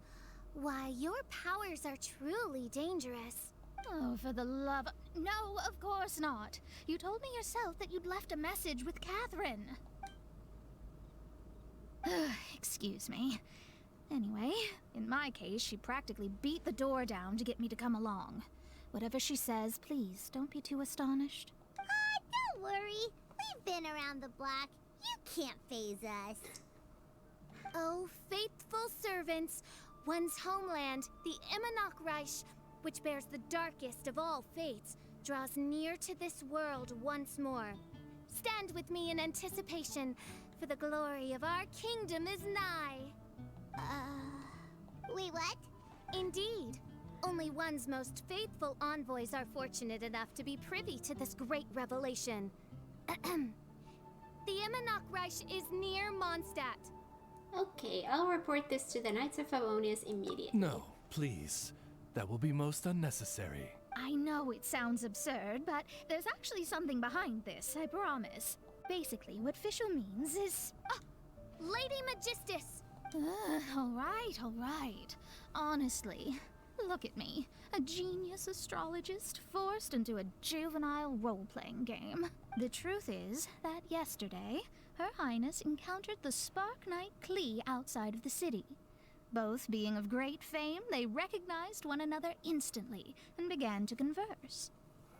Why, your powers are truly dangerous. Oh, for the love of... No, of course not. You told me yourself that you'd left a message with Catherine. Excuse me. Anyway, in my case, she practically beat the door down to get me to come along. Whatever she says, please don't be too astonished. Don't worry. We've been around the block. You can't faze us. Oh, faithful servants, one's homeland, the Immonocreich, which bears the darkest of all fates, draws near to this world once more. Stand with me in anticipation, for the glory of our kingdom is nigh. Wait, what? Indeed. Only one's most faithful envoys are fortunate enough to be privy to this great revelation. The Immonocreich is near Mondstadt. Okay, I'll report this to the Knights of Favonius immediately. No, please. That will be most unnecessary. I know it sounds absurd, but there's actually something behind this, I promise. Basically, what Fischl means is... Lady Magistus! All right. Honestly, look at me. A genius astrologist forced into a juvenile role-playing game. The truth is that yesterday, Her Highness encountered the Spark Knight Klee outside of the city. Both being of great fame, they recognized one another instantly and began to converse.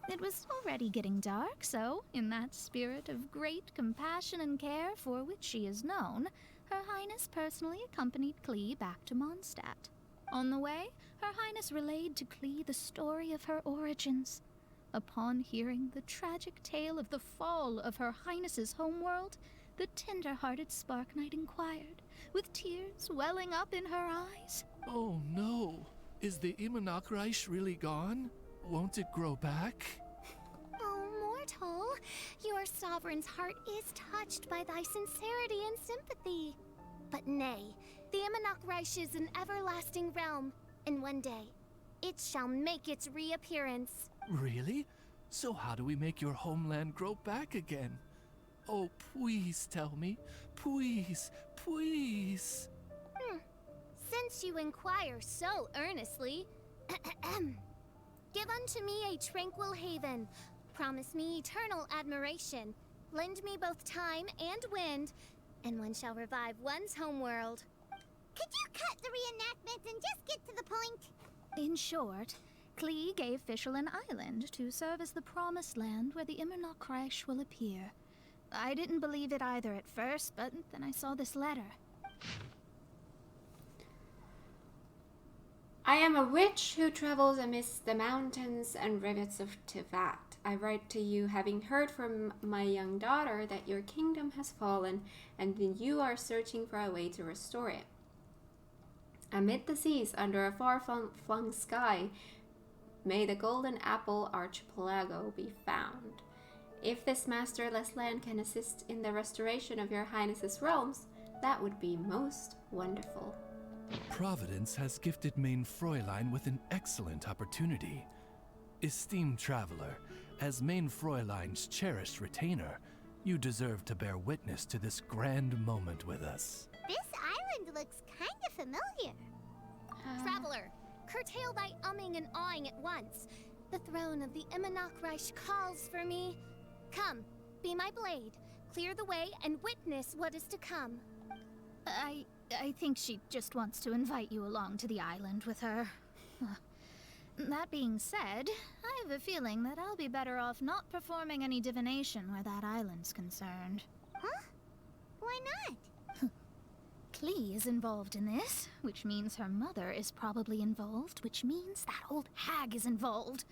It was already getting dark, so, in that spirit of great compassion and care for which she is known, Her Highness personally accompanied Klee back to Mondstadt. On the way, Her Highness relayed to Klee the story of her origins. Upon hearing the tragic tale of the fall of Her Highness's homeworld, the tender-hearted Spark Knight inquired, with tears welling up in her eyes. Oh no! Is the Immonocreich really gone? Won't it grow back? Oh, mortal, your sovereign's heart is touched by thy sincerity and sympathy. But nay, the Immonocreich is an everlasting realm, and one day, it shall make its reappearance. Really? So how do we make your homeland grow back again? Oh, please tell me. Please, please. Since you inquire so earnestly, give unto me a tranquil haven. Promise me eternal admiration. Lend me both time and wind, and one shall revive one's homeworld. Could you cut the reenactment and just get to the point? In short, Klee gave Fischl an island to serve as the promised land where the Immonocreich will appear. I didn't believe it either at first, but then I saw this letter. I am a witch who travels amidst the mountains and rivets of Tevat. I write to you having heard from my young daughter that your kingdom has fallen and that you are searching for a way to restore it. Amid the seas, under a far-flung sky, may the Golden Apple Archipelago be found. If this masterless land can assist in the restoration of your highness's realms, that would be most wonderful. Providence has gifted Main Fräulein with an excellent opportunity. Esteemed traveler, as Main Fräulein's cherished retainer, you deserve to bear witness to this grand moment with us. This island looks kind of familiar. Traveler, curtail thy umming and awing at once. The throne of the Immonocreich calls for me. Come, be my blade, clear the way, and witness what is to come. I think she just wants to invite you along to the island with her. That being said, I have a feeling that I'll be better off not performing any divination where that island's concerned. Huh? Why not? Klee is involved in this, which means her mother is probably involved, which means that old hag is involved.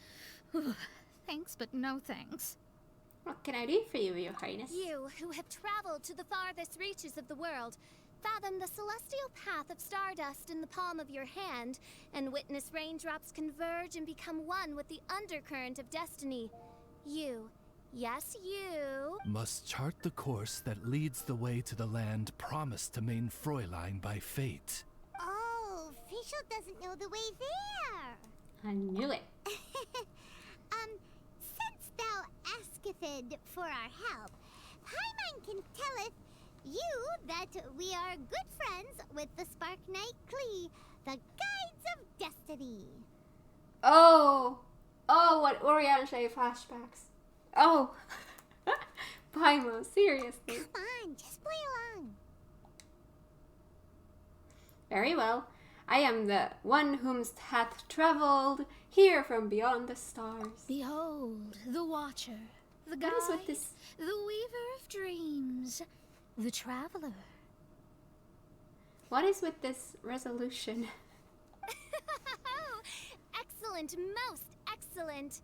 Thanks, but no thanks. What can I do for you, Your Highness? You, who have traveled to the farthest reaches of the world, fathom the celestial path of stardust in the palm of your hand, and witness raindrops converge and become one with the undercurrent of destiny. You, yes you, must chart the course that leads the way to the land promised to main Fräulein by fate. Oh, Fischl doesn't know the way there. I knew it. Since thou asketh for our help, Paimon can telleth you that we are good friends with the Spark Knight Klee, the Guides of Destiny. Oh, what Oriental flashbacks. Oh, Paimon, seriously. Come on, just play along. Very well. I am the one whom hath travelled here from beyond the stars. Behold, the Watcher, the Guide, What is with this? the Weaver of Dreams, the Traveler. What is with this resolution? excellent, most excellent.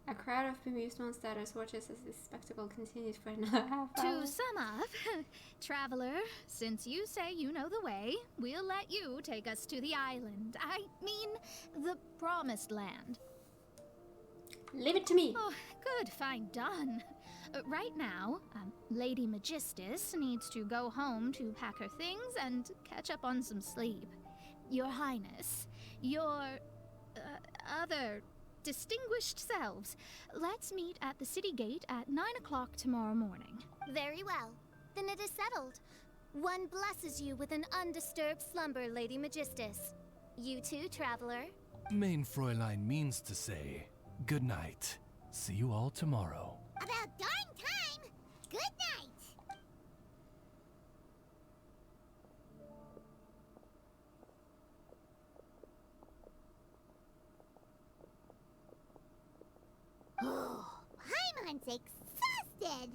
A crowd of bemused monsters watches as this spectacle continues for another half hour. To sum up, Traveler, since you say you know the way, we'll let you take us to the island. I mean, the Promised Land. Leave it to me. Oh, good, fine, done. Right now, Lady Magistus needs to go home to pack her things and catch up on some sleep. Your Highness, your other distinguished selves, let's meet at the city gate at 9 o'clock tomorrow morning. Very well. Then it is settled. One blesses you with an undisturbed slumber, Lady Magistus. You too, Traveler. Main Fräulein means to say, good night. See you all tomorrow. About darn time! Good night! Oh, Paimon's exhausted!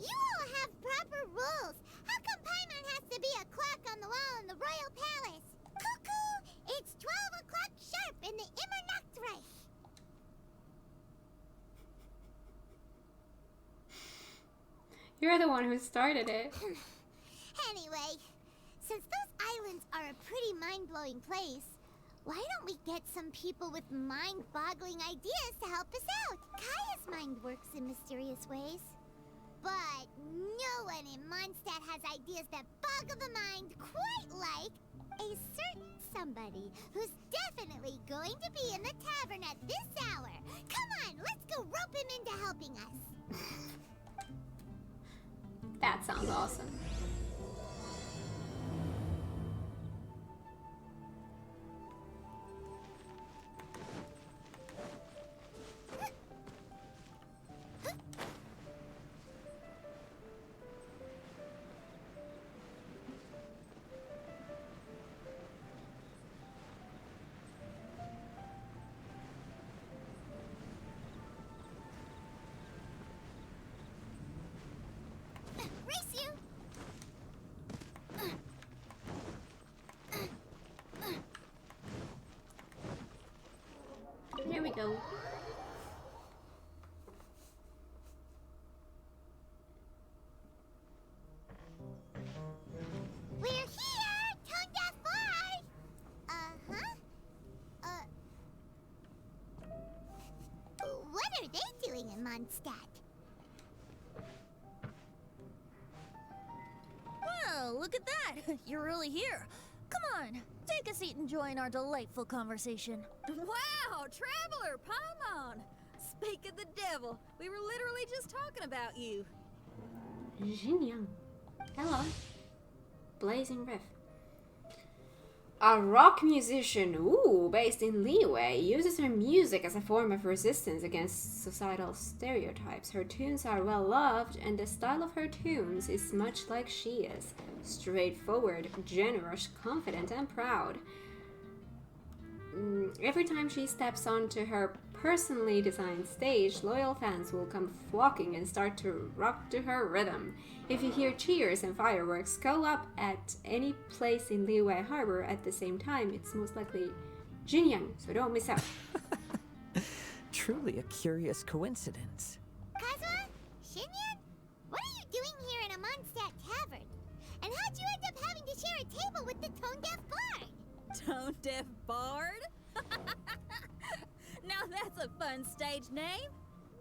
You all have proper rules! How come Paimon has to be a clock on the wall in the royal palace? Cuckoo! It's 12 o'clock sharp in the Immernachtreich! You're the one who started it. Anyway, since those islands are a pretty mind-blowing place, why don't we get some people with mind-boggling ideas to help us out? Kaya's mind works in mysterious ways. But no one in Mondstadt has ideas that boggle the mind quite like a certain somebody who's definitely going to be in the tavern at this hour. Come on, let's go rope him into helping us. That sounds awesome. Race you! Here we go. We're here! Tongue deaf fly! What are they doing in Mondstadt? Well, look at that! You're really here. Come on, take a seat and join our delightful conversation. Wow, Traveler, Paimon! Speak of the devil, we were literally just talking about you. Xinjiang. Hello. Blazing Riff. A rock musician, based in Liyue, uses her music as a form of resistance against societal stereotypes. Her tunes are well loved, and the style of her tunes is much like she is. Straightforward, generous, confident, and proud. Every time she steps onto her personally designed stage, loyal fans will come flocking and start to rock to her rhythm. If you hear cheers and fireworks go up at any place in Liyue Harbor at the same time, it's most likely Jinyang, so don't miss out. Truly a curious coincidence. Kazuma? Shinyan? What are you doing here in a Mondstadt tavern? And how'd you end up having to share a table with the tone-deaf bard? Tone-deaf bard? Now that's a fun stage name.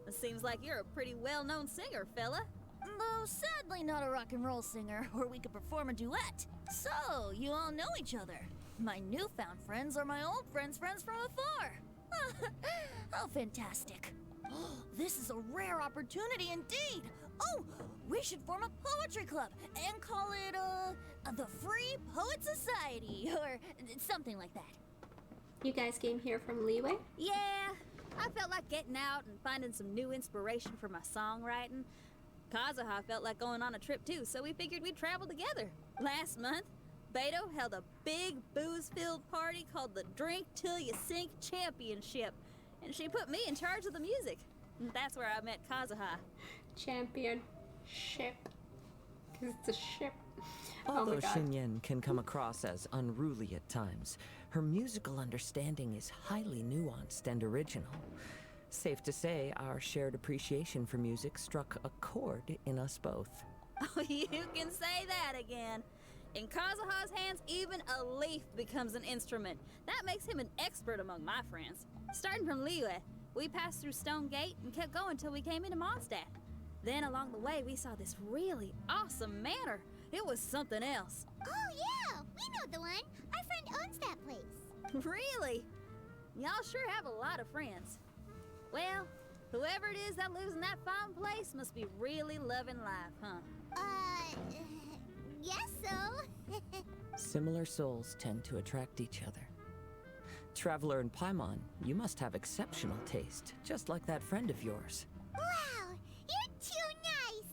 It seems like you're a pretty well-known singer, fella. Though sadly not a rock and roll singer, or we could perform a duet. So, you all know each other. My newfound friends are my old friends' friends from afar. How fantastic. This is a rare opportunity indeed. Oh, we should form a poetry club and call it, the Free Poet Society, or something like that. You guys came here from Liyue? Yeah, I felt like getting out and finding some new inspiration for my songwriting. Kazuha felt like going on a trip too, so we figured we'd travel together. Last month, Beto held a big booze-filled party called the Drink Till You Sink Championship, and she put me in charge of the music. And that's where I met Kazuha. Championship. Because it's a ship. Although oh my God. Shinyen can come across as unruly at times, her musical understanding is highly nuanced and original. Safe to say, our shared appreciation for music struck a chord in us both. Oh, you can say that again. In Kazuha's hands, even a leaf becomes an instrument. That makes him an expert among my friends. Starting from Liyue, we passed through Stone Gate and kept going till we came into Mondstadt. Then along the way, we saw this really awesome manor. It was something else. Oh yeah, we know the one. Our friend owns that place. Really? Y'all sure have a lot of friends. Well, whoever it is that lives in that fine place must be really loving life, huh? Guess so. Similar souls tend to attract each other. Traveler in Paimon, you must have exceptional taste, just like that friend of yours. Wow, you're too nice.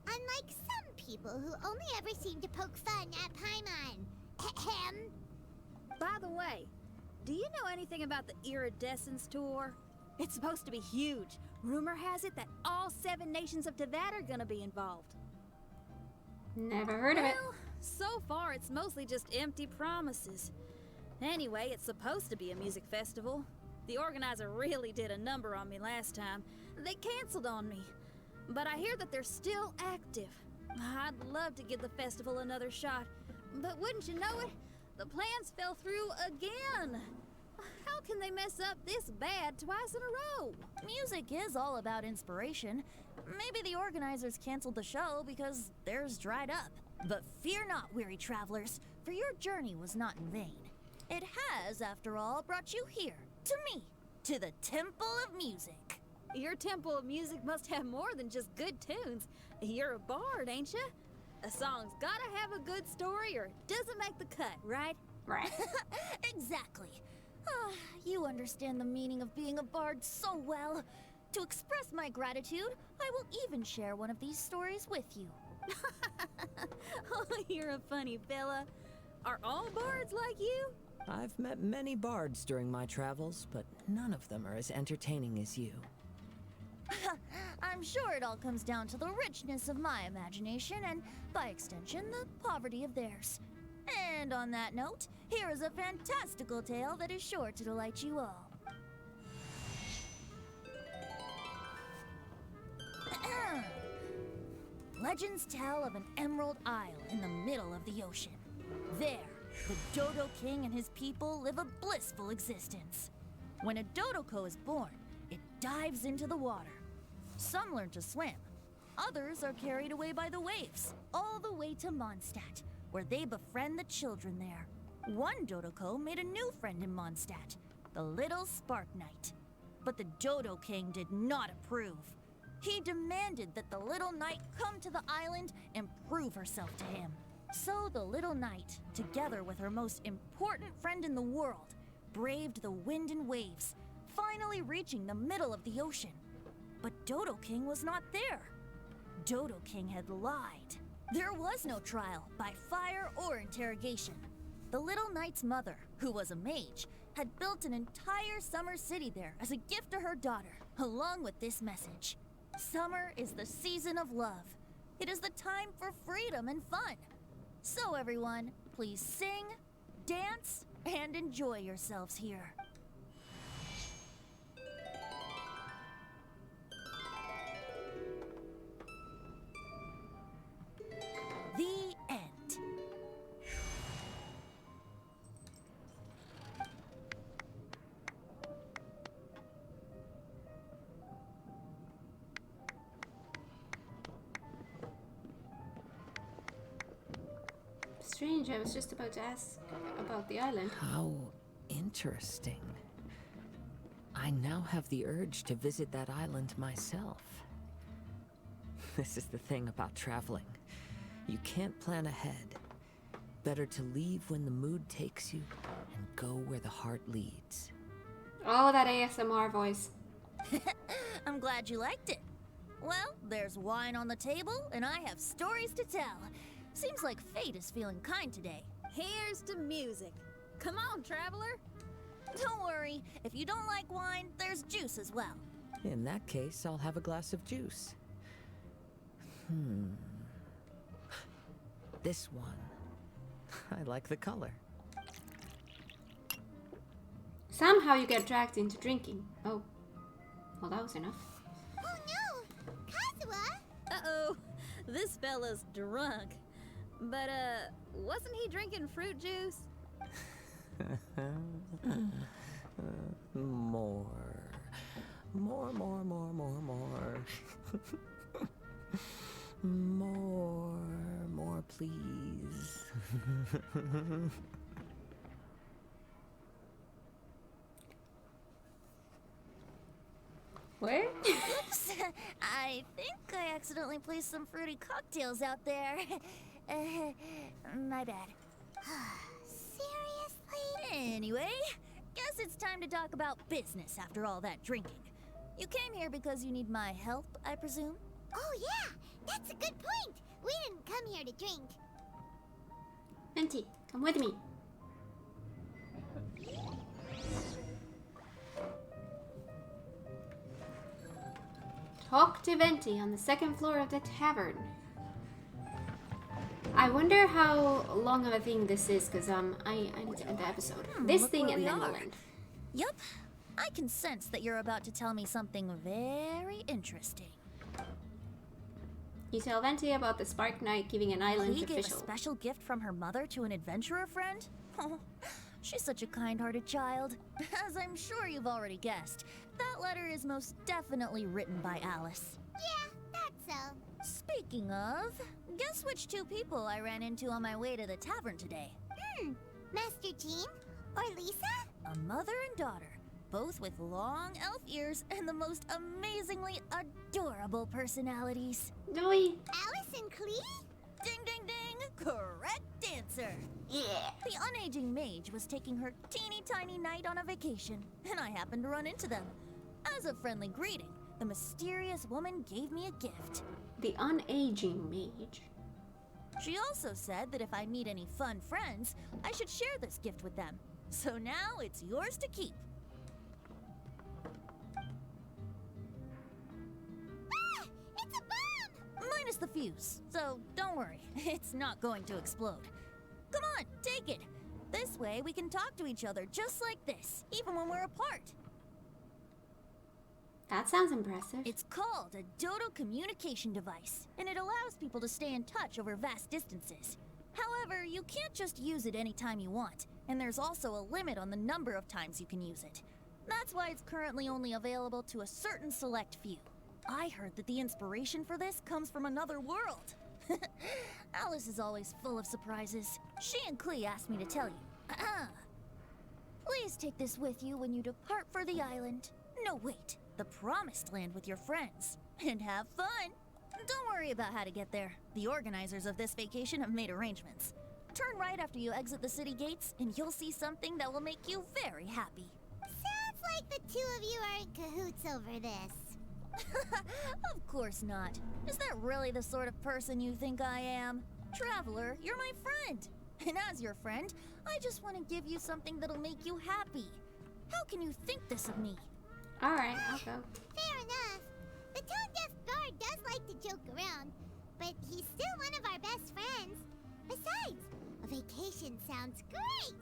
Unlike some people who only ever seem to poke fun at Paimon. Ahem. By the way, do you know anything about the Iridescence Tour? It's supposed to be huge. Rumor has it that all 7 nations of Tevat are gonna be involved. Never heard of it. Well, so far it's mostly just empty promises. Anyway, it's supposed to be a music festival. The organizer really did a number on me last time. They canceled on me. But I hear that they're still active. I'd love to give the festival another shot. But wouldn't you know it, the plans fell through again. How can they mess up this bad twice in a row? Music is all about inspiration. Maybe the organizers canceled the show because theirs dried up. But fear not, weary travelers, for your journey was not in vain. It has, after all, brought you here, to me, to the Temple of Music. Your Temple of Music must have more than just good tunes. You're a bard, ain't ya? A song's gotta have a good story or it doesn't make the cut, right? Right. Exactly. You understand the meaning of being a bard so well. To express my gratitude, I will even share one of these stories with you. Oh, you're a funny fella. Are all bards like you? I've met many bards during my travels, but none of them are as entertaining as you. I'm sure it all comes down to the richness of my imagination and, by extension, the poverty of theirs. And on that note, here is a fantastical tale that is sure to delight you all. Legends tell of an emerald isle in the middle of the ocean. There, the Dodo King and his people live a blissful existence. When a Dodoko is born, it dives into the water. Some learn to swim. Others are carried away by the waves, all the way to Mondstadt, where they befriend the children there. One Dodoko made a new friend in Mondstadt, the little Spark Knight. But the Dodo King did not approve. He demanded that the little knight come to the island and prove herself to him. So the little knight, together with her most important friend in the world, braved the wind and waves, finally reaching the middle of the ocean. But Dodo King was not there. Dodo King had lied. There was no trial by fire or interrogation. The little knight's mother, who was a mage, had built an entire summer city there as a gift to her daughter, along with this message. Summer is the season of love. It is the time for freedom and fun. So everyone, please sing, dance, and enjoy yourselves here. The end. Strange, I was just about to ask about the island. How interesting. I now have the urge to visit that island myself. This is the thing about traveling. You can't plan ahead. Better to leave when the mood takes you and go where the heart leads. Oh, that ASMR voice. I'm glad you liked it. Well, there's wine on the table, and I have stories to tell. Seems like fate is feeling kind today. Here's to music. Come on, traveler. Don't worry, if you don't like wine, there's juice as well. In that case, I'll have a glass of juice. This one. I like the color. Somehow you get dragged into drinking. Oh. Well, that was enough. Oh no! Kazuha! Uh-oh. This fella's drunk. But, wasn't he drinking fruit juice? More. More. More, please. Where? Oops, I think I accidentally placed some fruity cocktails out there. My bad. Seriously? Anyway, guess it's time to talk about business after all that drinking. You came here because you need my help, I presume? Oh yeah, that's a good point. We didn't come here to drink. Venti, come with me. Talk to Venti on the second floor of the tavern. I wonder how long of a thing this is, because I need to end the episode. This Look thing where and we then are. we'll end. Yup, I can sense that you're about to tell me something very interesting. You tell Venti about the Spark Knight giving an island Lee gave a official. special gift from her mother to an adventurer friend? Oh, she's such a kind-hearted child. As I'm sure you've already guessed, that letter is most definitely written by Alice. Yeah, that's so. Speaking of, guess which two people I ran into on my way to the tavern today? Master Jean? Or Lisa? A mother and daughter, both with long elf ears and the most amazingly adorable personalities. Doi. Alice and Klee? Ding ding ding! Correct answer! Yeah. The unaging mage was taking her teeny tiny knight on a vacation, and I happened to run into them. As a friendly greeting, the mysterious woman gave me a gift. The unaging mage. She also said that if I meet any fun friends, I should share this gift with them. So now it's yours to keep. Ah! It's a bomb! Minus the fuse, so don't worry, it's not going to explode. Come on, take it. This way we can talk to each other just like this, even when we're apart. That sounds impressive. It's called a Dodo communication device, and it allows people to stay in touch over vast distances. However, you can't just use it anytime you want, and there's also a limit on the number of times you can use it. That's why it's currently only available to a certain select few. I heard that the inspiration for this comes from another world. Alice is always full of surprises. She and Klee asked me to tell you. Please take this with you when you depart for the island. No, wait. The Promised Land with your friends. And have fun. Don't worry about how to get there. The organizers of this vacation have made arrangements. Turn right after you exit the city gates, and you'll see something that will make you very happy. Sounds like the two of you are in cahoots over this. Of course not. Is that really the sort of person you think I am? Traveler, you're my friend. And as your friend, I just want to give you something that'll make you happy. How can you think this of me? Alright, I'll go. Fair enough. The tone-deaf bard does like to joke around, but he's still one of our best friends. Besides, a vacation sounds great.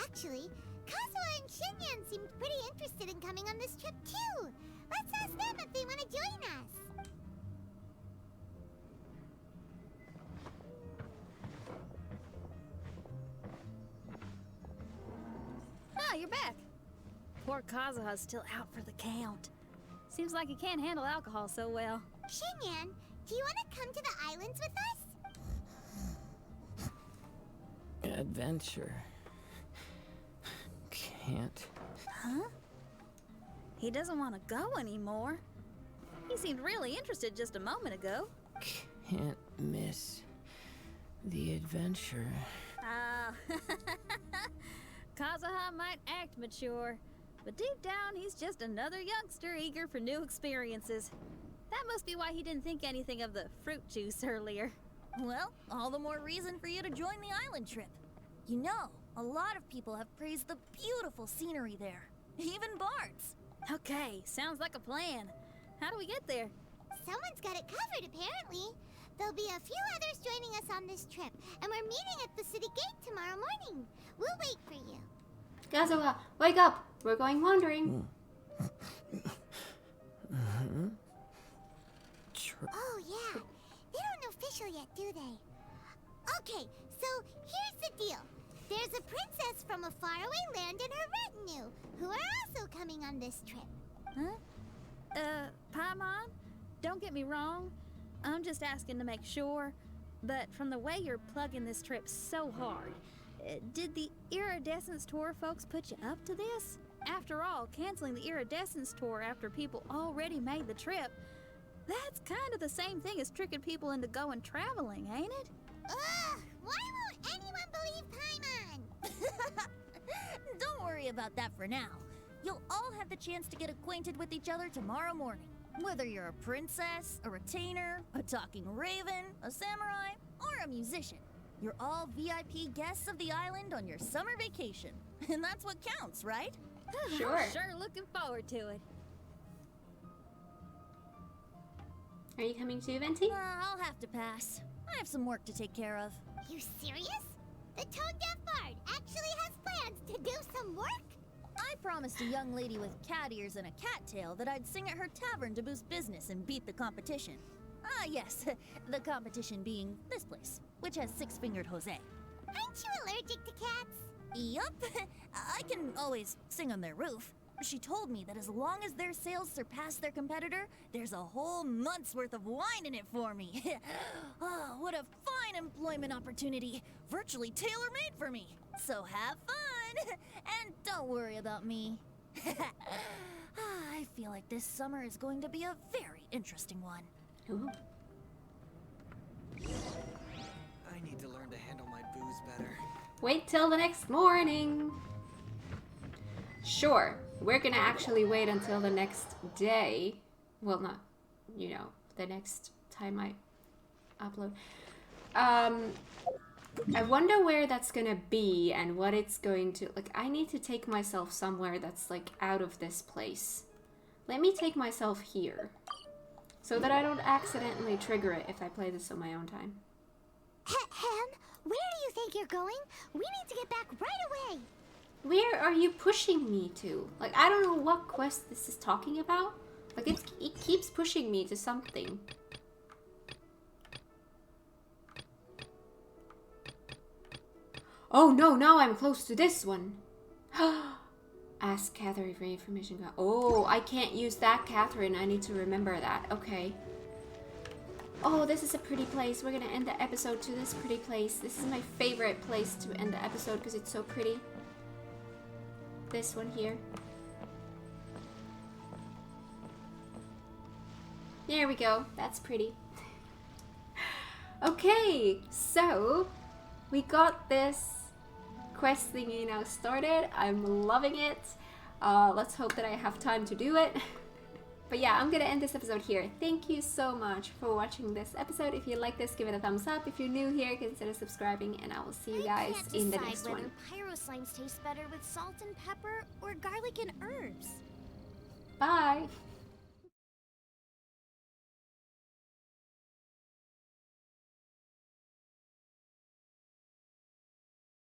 Actually, Kazuha and Shinyan seemed pretty interested in coming on this trip too. Let's ask them if they want to join us. Ah, you're back. Poor Kazuha's still out for the count. Seems like he can't handle alcohol so well. Shinyan, do you want to come to the islands with us? Adventure. Can't. Huh? He doesn't want to go anymore. He seemed really interested just a moment ago. Can't miss the adventure. Ah, Kazuha might act mature, but deep down he's just another youngster eager for new experiences. That must be why he didn't think anything of the fruit juice earlier. Well, all the more reason for you to join the island trip. You know, a lot of people have praised the beautiful scenery there. Even bards. Okay, sounds like a plan. How do we get there? Someone's got it covered, apparently. There'll be a few others joining us on this trip, and we're meeting at the city gate tomorrow morning. We'll wait for you. Kazuha, wake up! We're going wandering. Oh, yeah. They aren't official yet, do they? Okay, so here's the deal. There's a princess from a faraway land and her retinue, who are also coming on this trip. Huh? Paimon? Don't get me wrong. I'm just asking to make sure. But from the way you're plugging this trip so hard, did the Iridescence Tour folks put you up to this? After all, canceling the Iridescence Tour after people already made the trip, that's kind of the same thing as tricking people into going traveling, ain't it? Ugh! Why won't anyone believe Paimon? Don't worry about that for now. You'll all have the chance to get acquainted with each other tomorrow morning. Whether you're a princess, a retainer, a talking raven, a samurai, or a musician, you're all VIP guests of the island on your summer vacation. And that's what counts, right? Sure. Sure looking forward to it. Are you coming too, Venti? I'll have to pass. I have some work to take care of. You serious? The tone-deaf bard actually has plans to do some work? I promised a young lady with cat ears and a cattail that I'd sing at her tavern to boost business and beat the competition. Ah, yes, the competition being this place, which has six-fingered Jose. Aren't you allergic to cats? Yup, I can always sing on their roof. She told me that as long as their sales surpass their competitor, there's a whole month's worth of wine in it for me. Oh, what a fine employment opportunity. Virtually tailor-made for me. So have fun, and don't worry about me. I feel like this summer is going to be a very interesting one. Ooh. I need to learn to handle my booze better. Wait till the next morning. Sure, we're gonna actually wait until the next day. Well, not, you know, the next time I upload. I wonder where that's gonna be and what it's going to, like, I need to take myself somewhere that's, like, out of this place. Let me take myself here, so that I don't accidentally trigger it if I play this on my own time. Ham, where do you think you're going? We need to get back right away. Where are you pushing me to? Like, I don't know what quest this is talking about. Like, it keeps pushing me to something. Oh no, now I'm close to this one. Ask Catherine for information. Oh, I can't use that, Catherine. I need to remember that. Okay. Oh, this is a pretty place. We're gonna end the episode to this pretty place. This is my favorite place to end the episode because it's so pretty. This one here. There we go. That's pretty. Okay, so we got this quest thingy now started. I'm loving it. Let's hope that I have time to do it. But yeah, I'm gonna end this episode here. Thank you so much for watching this episode. If you like this, give it a thumbs up. If you're new here, consider subscribing, and I will see you guys in the next one. I can't decide whether pyro slimes taste better with salt and pepper or garlic and herbs. Bye!